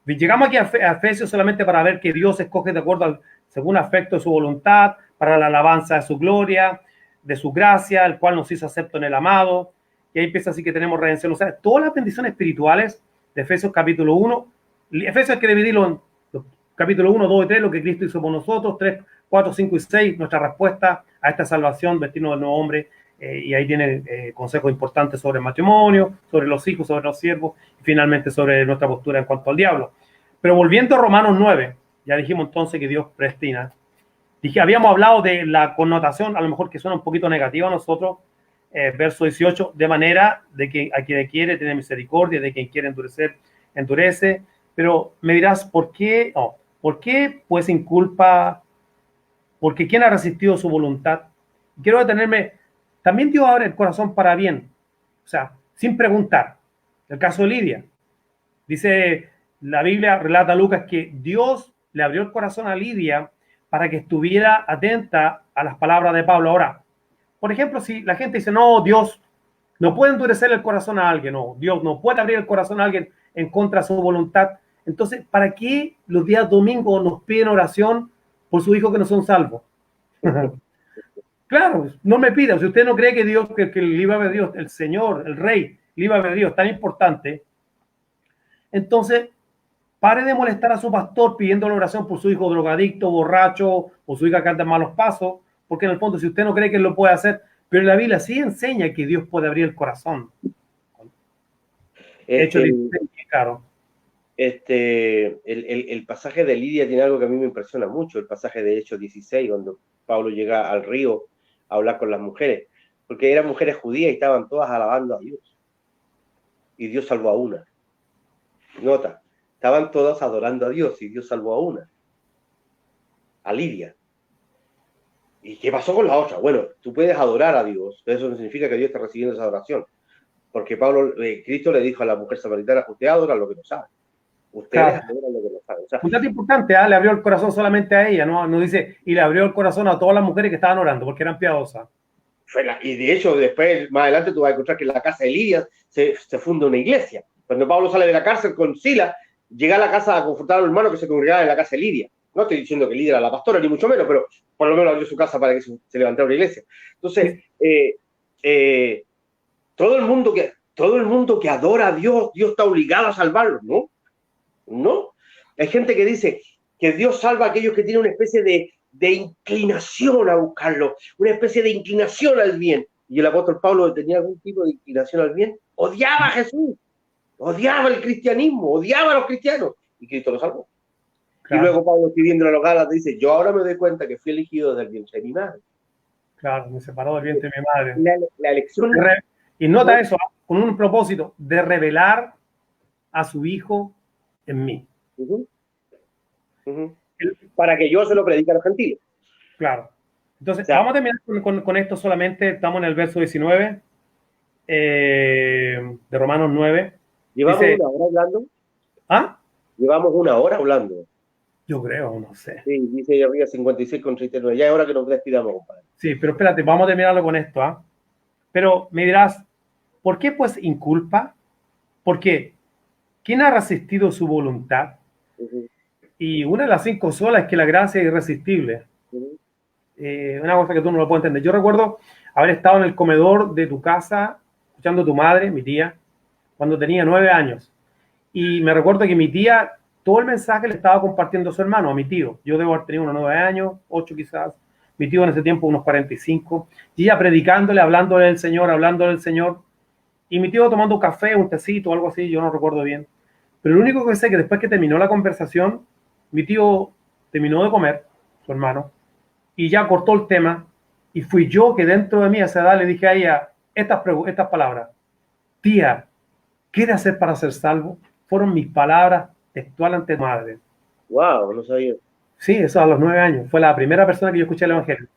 [SPEAKER 1] llegamos aquí a Efesios solamente para ver que Dios escoge de acuerdo al según afecto de su voluntad, para la alabanza de su gloria, de su gracia, el cual nos hizo acepto en el amado. Y ahí empieza así que tenemos redención. O sea, todas las bendiciones espirituales de Efesios capítulo 1, Efesios hay que dividirlo en capítulo 1, 2 y 3, lo que Cristo hizo por nosotros, 3, 4, 5 y 6, nuestra respuesta a esta salvación, vestirnos del nuevo hombre. Y ahí tiene consejos importantes sobre el matrimonio, sobre los hijos, sobre los siervos y finalmente sobre nuestra postura en cuanto al diablo. Pero volviendo a Romanos 9, ya dijimos entonces que Dios predestina. Habíamos hablado de la connotación, a lo mejor que suena un poquito negativa a nosotros, verso 18, de manera de que a quien quiere tener misericordia, de quien quiere endurecer, endurece. Pero me dirás, ¿por qué? No, ¿por qué pues inculpa? Porque ¿quién ha resistido su voluntad? Quiero detenerme. También Dios abre el corazón para bien, o sea, sin preguntar. El caso de Lidia. Dice la Biblia, relata Lucas que Dios le abrió el corazón a Lidia para que estuviera atenta a las palabras de Pablo. Ahora, por ejemplo, si la gente dice, no, Dios no puede endurecer el corazón a alguien, no, Dios no puede abrir el corazón a alguien en contra de su voluntad. Entonces, ¿para qué los días domingos nos piden oración por sus hijos que no son salvos? Claro, no me pida. Si usted no cree que Dios, que el libro de Dios, el Señor, el Rey, el libro de Dios es tan importante, entonces pare de molestar a su pastor pidiendo la oración por su hijo drogadicto, borracho o su hija que anda en malos pasos, porque en el fondo, si usted no cree que él lo puede hacer, pero la Biblia sí enseña que Dios puede abrir el corazón. Hecho claro.
[SPEAKER 2] El pasaje de Lidia tiene algo que a mí me impresiona mucho, el pasaje de Hechos 16, cuando Pablo llega al río a hablar con las mujeres, porque eran mujeres judías y estaban todas alabando a Dios. Y Dios salvó a una. Nota, estaban todas adorando a Dios y Dios salvó a una, a Lidia. ¿Y qué pasó con la otra? Bueno, tú puedes adorar a Dios, pero eso no significa que Dios esté recibiendo esa adoración. Porque Cristo le dijo a la mujer samaritana, usted adora lo que no sabe. Ustedes adoran lo que no saben. O sea,
[SPEAKER 1] un dato importante, le abrió el corazón solamente a ella, no dice, y le abrió el corazón a todas las mujeres que estaban orando, porque eran piadosas.
[SPEAKER 2] Y de hecho, después, más adelante, tú vas a encontrar que en la casa de Lidia se funda una iglesia. Cuando Pablo sale de la cárcel con Silas, llega a la casa a confrontar a los hermanos que se congregaban en la casa de Lidia. No estoy diciendo que Lidia era la pastora, ni mucho menos, pero por lo menos abrió su casa para que se levantara una iglesia. Entonces, todo el mundo que adora a Dios, Dios está obligado a salvarlos, ¿no? No. Hay gente que dice que Dios salva a aquellos que tienen una especie de inclinación a buscarlo, una especie de inclinación al bien. Y el apóstol Pablo tenía algún tipo de inclinación al bien, odiaba a Jesús, odiaba el cristianismo, odiaba a los cristianos, y Cristo lo salvó. Claro. Y luego Pablo, escribiéndole a los Gálatas, dice, yo ahora me doy cuenta que fui elegido desde el vientre de mi madre.
[SPEAKER 1] Claro, me separó del vientre de mi madre.
[SPEAKER 2] La elección...
[SPEAKER 1] Y nota eso, con un propósito de revelar a su hijo en mí.
[SPEAKER 2] Para que yo se lo predique a los gentiles.
[SPEAKER 1] Claro. Entonces, vamos a terminar con esto solamente. Estamos en el verso 19 de Romanos 9.
[SPEAKER 2] ¿Llevamos una hora hablando?
[SPEAKER 1] ¿Ah?
[SPEAKER 2] Llevamos una hora hablando.
[SPEAKER 1] Yo creo, no sé.
[SPEAKER 2] Sí, dice ahí arriba 56,39. Ya es hora que nos despidamos, compadre.
[SPEAKER 1] Sí, pero espérate, vamos a terminarlo con esto. ¿Ah? Pero me dirás, ¿por qué pues inculpa? Porque ¿quién ha resistido su voluntad? Y una de las 5 solas es que la gracia es irresistible. Una cosa que tú no lo puedes entender. Yo recuerdo haber estado en el comedor de tu casa, escuchando a tu madre, mi tía, cuando tenía 9 años. Y me recuerdo que mi tía, todo el mensaje le estaba compartiendo a su hermano, a mi tío. Yo debo haber tenido unos 9 años, 8 quizás. Mi tío en ese tiempo unos 45. Y ella predicándole, hablándole del Señor. Y mi tío tomando un café, un tecito, algo así, yo no recuerdo bien. Pero lo único que sé es que después que terminó la conversación, mi tío terminó de comer, su hermano, y ya cortó el tema, y fui yo que dentro de mí a esa edad le dije a ella estas palabras. Tía, ¿qué de hacer para ser salvo? Fueron mis palabras textuales ante madre.
[SPEAKER 2] Wow, no sabía.
[SPEAKER 1] Sí, eso a los 9 años. Fue la primera persona que yo escuché el Evangelio.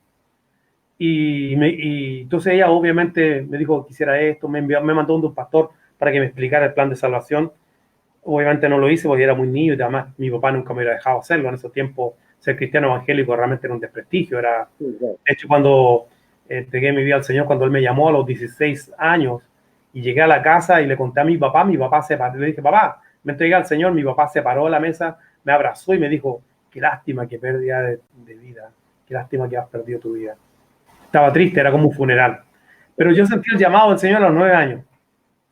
[SPEAKER 1] Y entonces ella obviamente me dijo que hiciera esto, me mandó un pastor para que me explicara el plan de salvación. Obviamente no lo hice porque era muy niño y además mi papá nunca me hubiera dejado hacerlo. En ese tiempo ser cristiano evangélico realmente era un desprestigio.
[SPEAKER 2] Sí, claro.
[SPEAKER 1] De hecho, cuando entregué mi vida al Señor, cuando Él me llamó a los 16 años y llegué a la casa y le conté a mi papá se paró, le dije, papá, me entregué al Señor, mi papá se paró de la mesa, me abrazó y me dijo, qué lástima, qué pérdida de vida, qué lástima que has perdido tu vida. Estaba triste, era como un funeral. Pero yo sentí el llamado del Señor a los 9 años.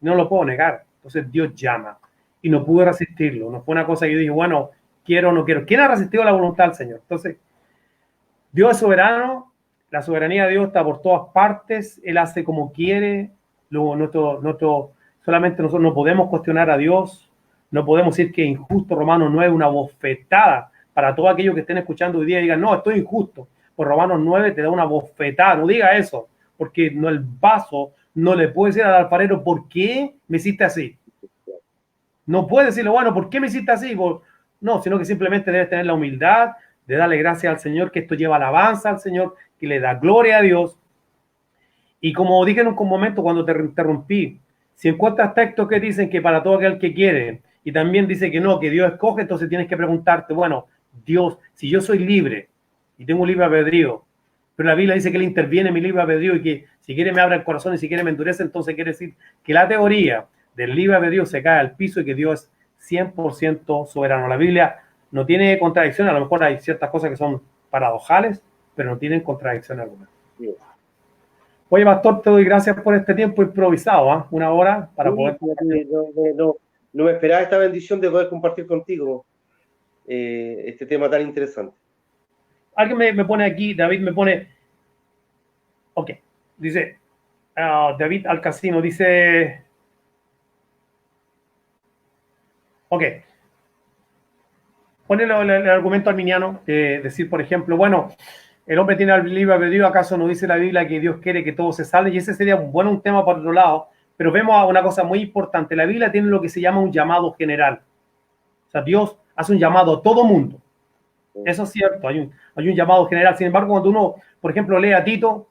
[SPEAKER 1] No lo puedo negar. Entonces Dios llama y no pude resistirlo. No fue una cosa que yo dije, bueno, quiero o no quiero. ¿Quién ha resistido la voluntad del Señor? Entonces, Dios es soberano, la soberanía de Dios está por todas partes, Él hace como quiere, solamente nosotros no podemos cuestionar a Dios, no podemos decir que injusto. Romanos 9 una bofetada para todos aquellos que estén escuchando hoy día y digan, no, estoy injusto. Pues Romanos 9 te da una bofetada, no diga eso, porque no, el vaso no le puede decir al alfarero, ¿por qué me hiciste así? No puede decirle, bueno, ¿por qué me hiciste así? No, sino que simplemente debes tener la humildad de darle gracias al Señor, que esto lleva alabanza al Señor, que le da gloria a Dios. Y como dije en un momento cuando te interrumpí, si encuentras textos que dicen que para todo aquel que quiere, y también dice que no, que Dios escoge, entonces tienes que preguntarte, bueno, Dios, si yo soy libre y tengo un libre albedrío, pero la Biblia dice que Él interviene en mi libre albedrío y que si quiere me abre el corazón y si quiere me endurece, entonces quiere decir que la teoría del libre albedrío se cae al piso y que Dios es 100% soberano. La Biblia no tiene contradicción, a lo mejor hay ciertas cosas que son paradojales, pero no tienen contradicción alguna.
[SPEAKER 2] Sí.
[SPEAKER 1] Oye, Pastor, te doy gracias por este tiempo improvisado, ¿eh? Una hora para
[SPEAKER 2] Sí,
[SPEAKER 1] poder...
[SPEAKER 2] fíjate, no me esperaba esta bendición de poder compartir contigo este tema tan interesante.
[SPEAKER 1] Alguien me pone aquí, David me pone, ok, dice, David Alcacino dice, ok, pone el argumento arminiano de decir, por ejemplo, bueno, el hombre tiene el libre albedrío, ¿acaso no dice la Biblia que Dios quiere que todos se salven? Y ese sería un tema por otro lado, pero vemos una cosa muy importante, la Biblia tiene lo que se llama un llamado general, o sea, Dios hace un llamado a todo mundo. Eso es cierto, hay un llamado general. Sin embargo, cuando uno, por ejemplo, lee a Tito,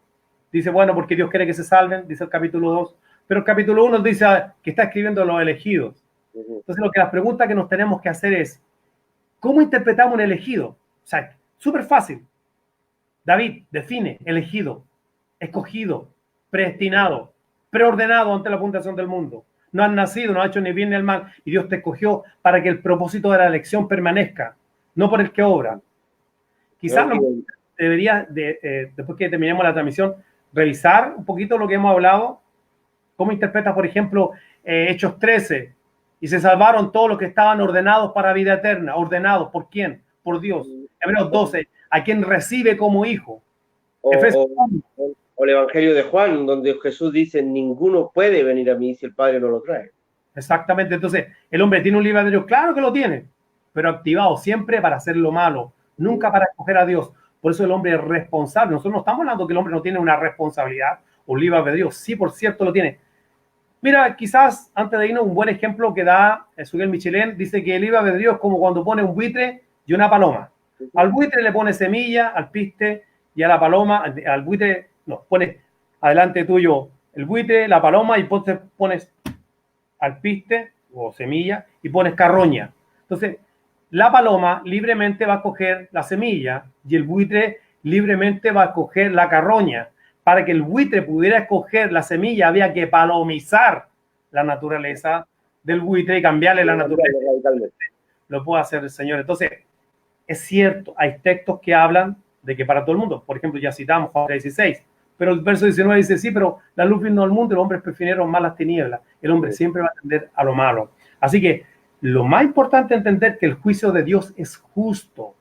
[SPEAKER 1] dice, bueno, porque Dios quiere que se salven, dice el capítulo 2, pero el capítulo 1 dice que está escribiendo a los elegidos. Entonces, las preguntas que nos tenemos que hacer es, ¿cómo interpretamos un elegido? O sea, súper fácil. David define elegido, escogido, predestinado, preordenado ante la fundación del mundo. No has nacido, no has hecho ni bien ni el mal, y Dios te escogió para que el propósito de la elección permanezca, no por el que obra. Quizás debería, después que terminemos la transmisión, revisar un poquito lo que hemos hablado. ¿Cómo interpretas, por ejemplo, Hechos 13? Y se salvaron todos los que estaban ordenados para vida eterna. ¿Ordenados por quién? Por Dios. Hebreos 12, a quien recibe como hijo.
[SPEAKER 2] O el Evangelio de Juan, donde Jesús dice, ninguno puede venir a mí si el Padre no lo trae.
[SPEAKER 1] Exactamente. Entonces, el hombre tiene un libre albedrío, claro que lo tiene, pero activado siempre para hacer lo malo, nunca para escoger a Dios. Por eso el hombre es responsable. Nosotros no estamos hablando que el hombre no tiene una responsabilidad, un libre albedrío. Sí, por cierto, lo tiene. Mira, quizás antes de irnos, un buen ejemplo que da Suguel Michelén, dice que el libre albedrío es como cuando pone un buitre y una paloma. Al buitre le pone semilla, al piste, y a la paloma, al buitre, no, pone adelante tuyo el buitre, la paloma, y pones al piste o semilla y pones carroña. Entonces, la paloma libremente va a coger la semilla y el buitre libremente va a coger la carroña. Para que el buitre pudiera escoger la semilla, había que palomizar la naturaleza del buitre y cambiarle la naturaleza. Lo puede hacer el Señor. Entonces, es cierto, hay textos que hablan de que para todo el mundo, por ejemplo, ya citamos Juan 16, pero el verso 19 dice, sí, pero la luz vino al mundo, los hombres prefirieron más las tinieblas. El hombre siempre va a tender a lo malo. Así que lo más importante es entender que el juicio de Dios es justo.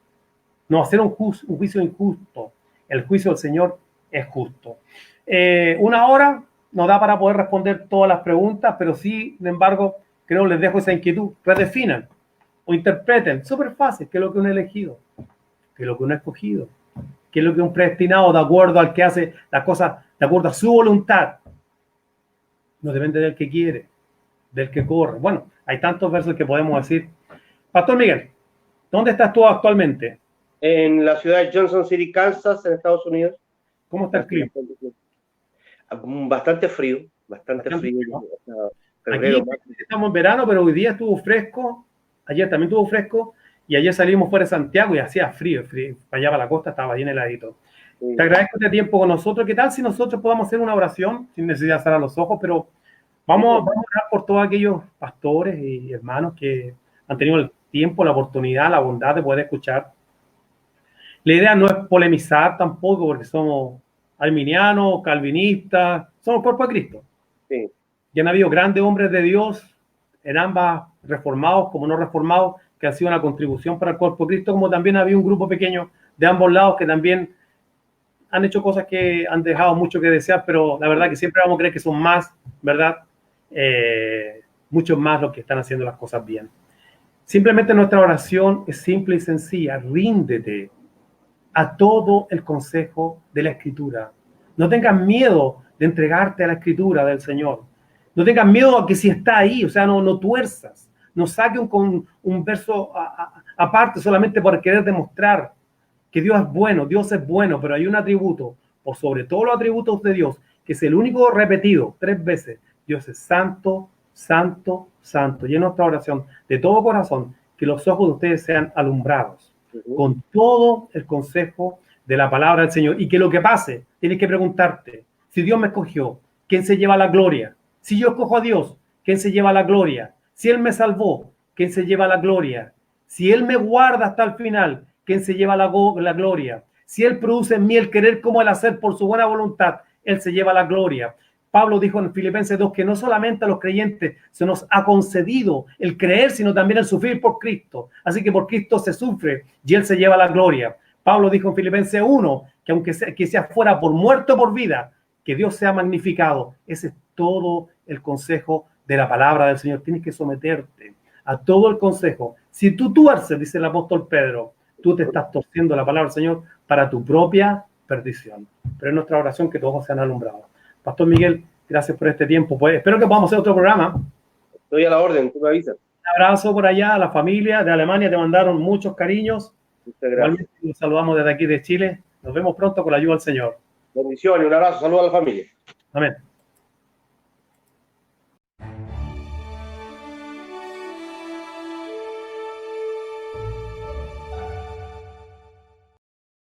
[SPEAKER 1] No hacer un juicio injusto. El juicio del Señor es justo. Una hora no da para poder responder todas las preguntas, pero sí, sin embargo, creo les dejo esa inquietud. Redefinan o interpreten. Súper fácil. ¿Qué es lo que un elegido? ¿Qué es lo que un escogido? ¿Qué es lo que un predestinado de acuerdo al que hace las cosas, de acuerdo a su voluntad? No depende del que quiere, del que corre. Bueno, hay tantos versos que podemos decir. Pastor Miguel, ¿dónde estás tú actualmente?
[SPEAKER 2] En la ciudad de Johnson City, Kansas, en Estados Unidos.
[SPEAKER 1] ¿Cómo está el clima?
[SPEAKER 2] Bastante frío, bastante frío.
[SPEAKER 1] Aquí estamos en verano, pero hoy día estuvo fresco, ayer también estuvo fresco, y ayer salimos fuera de Santiago y hacía frío, para allá para la costa estaba bien heladito. Sí. Te agradezco este tiempo con nosotros. ¿Qué tal si nosotros podamos hacer una oración sin necesidad de cerrar los ojos? Pero vamos a orar por todos aquellos pastores y hermanos que han tenido el tiempo, la oportunidad, la bondad de poder escuchar. La idea no es polemizar tampoco, porque somos arminianos, calvinistas, somos cuerpo de Cristo. Sí. Y han habido grandes hombres de Dios, en ambas, reformados como no reformados, que han sido una contribución para el cuerpo de Cristo, como también había un grupo pequeño de ambos lados que también han hecho cosas que han dejado mucho que desear, pero la verdad que siempre vamos a creer que son más, ¿verdad? Muchos más los que están haciendo las cosas bien. Simplemente nuestra oración es simple y sencilla. Ríndete a todo el consejo de la Escritura. No tengas miedo de entregarte a la Escritura del Señor. No tengas miedo a que si está ahí, o sea, no tuerzas. No saque un verso aparte solamente por querer demostrar que Dios es bueno, pero hay un atributo, por sobre todos los atributos de Dios, que es el único repetido 3 veces. Dios es santo, santo, santo. Y en nuestra oración, de todo corazón, que los ojos de ustedes sean alumbrados con todo el consejo de la palabra del Señor. Y que lo que pase, tienes que preguntarte, si Dios me escogió, ¿quién se lleva la gloria? Si yo escojo a Dios, ¿quién se lleva la gloria? Si Él me salvó, ¿quién se lleva la gloria? Si Él me guarda hasta el final, ¿quién se lleva la gloria? Si Él produce en mí el querer como el hacer por su buena voluntad, Él se lleva la gloria. Pablo dijo en Filipenses 2 que no solamente a los creyentes se nos ha concedido el creer, sino también el sufrir por Cristo. Así que por Cristo se sufre y Él se lleva la gloria. Pablo dijo en Filipenses 1 que aunque sea fuera por muerte o por vida, que Dios sea magnificado. Ese es todo el consejo de la palabra del Señor. Tienes que someterte a todo el consejo. Si tú tuerces, dice el apóstol Pedro, tú te estás torciendo la palabra del Señor para tu propia perdición. Pero es nuestra oración que todos sean alumbrados. Pastor Miguel, gracias por este tiempo. Pues espero que podamos hacer otro programa.
[SPEAKER 2] Estoy a la orden, tú me avisas.
[SPEAKER 1] Un abrazo por allá a la familia de Alemania, te mandaron muchos cariños.
[SPEAKER 2] Muchas gracias.
[SPEAKER 1] Nos saludamos desde aquí de Chile. Nos vemos pronto con la ayuda del Señor.
[SPEAKER 2] Bendiciones, un abrazo, saludos a la familia.
[SPEAKER 1] Amén.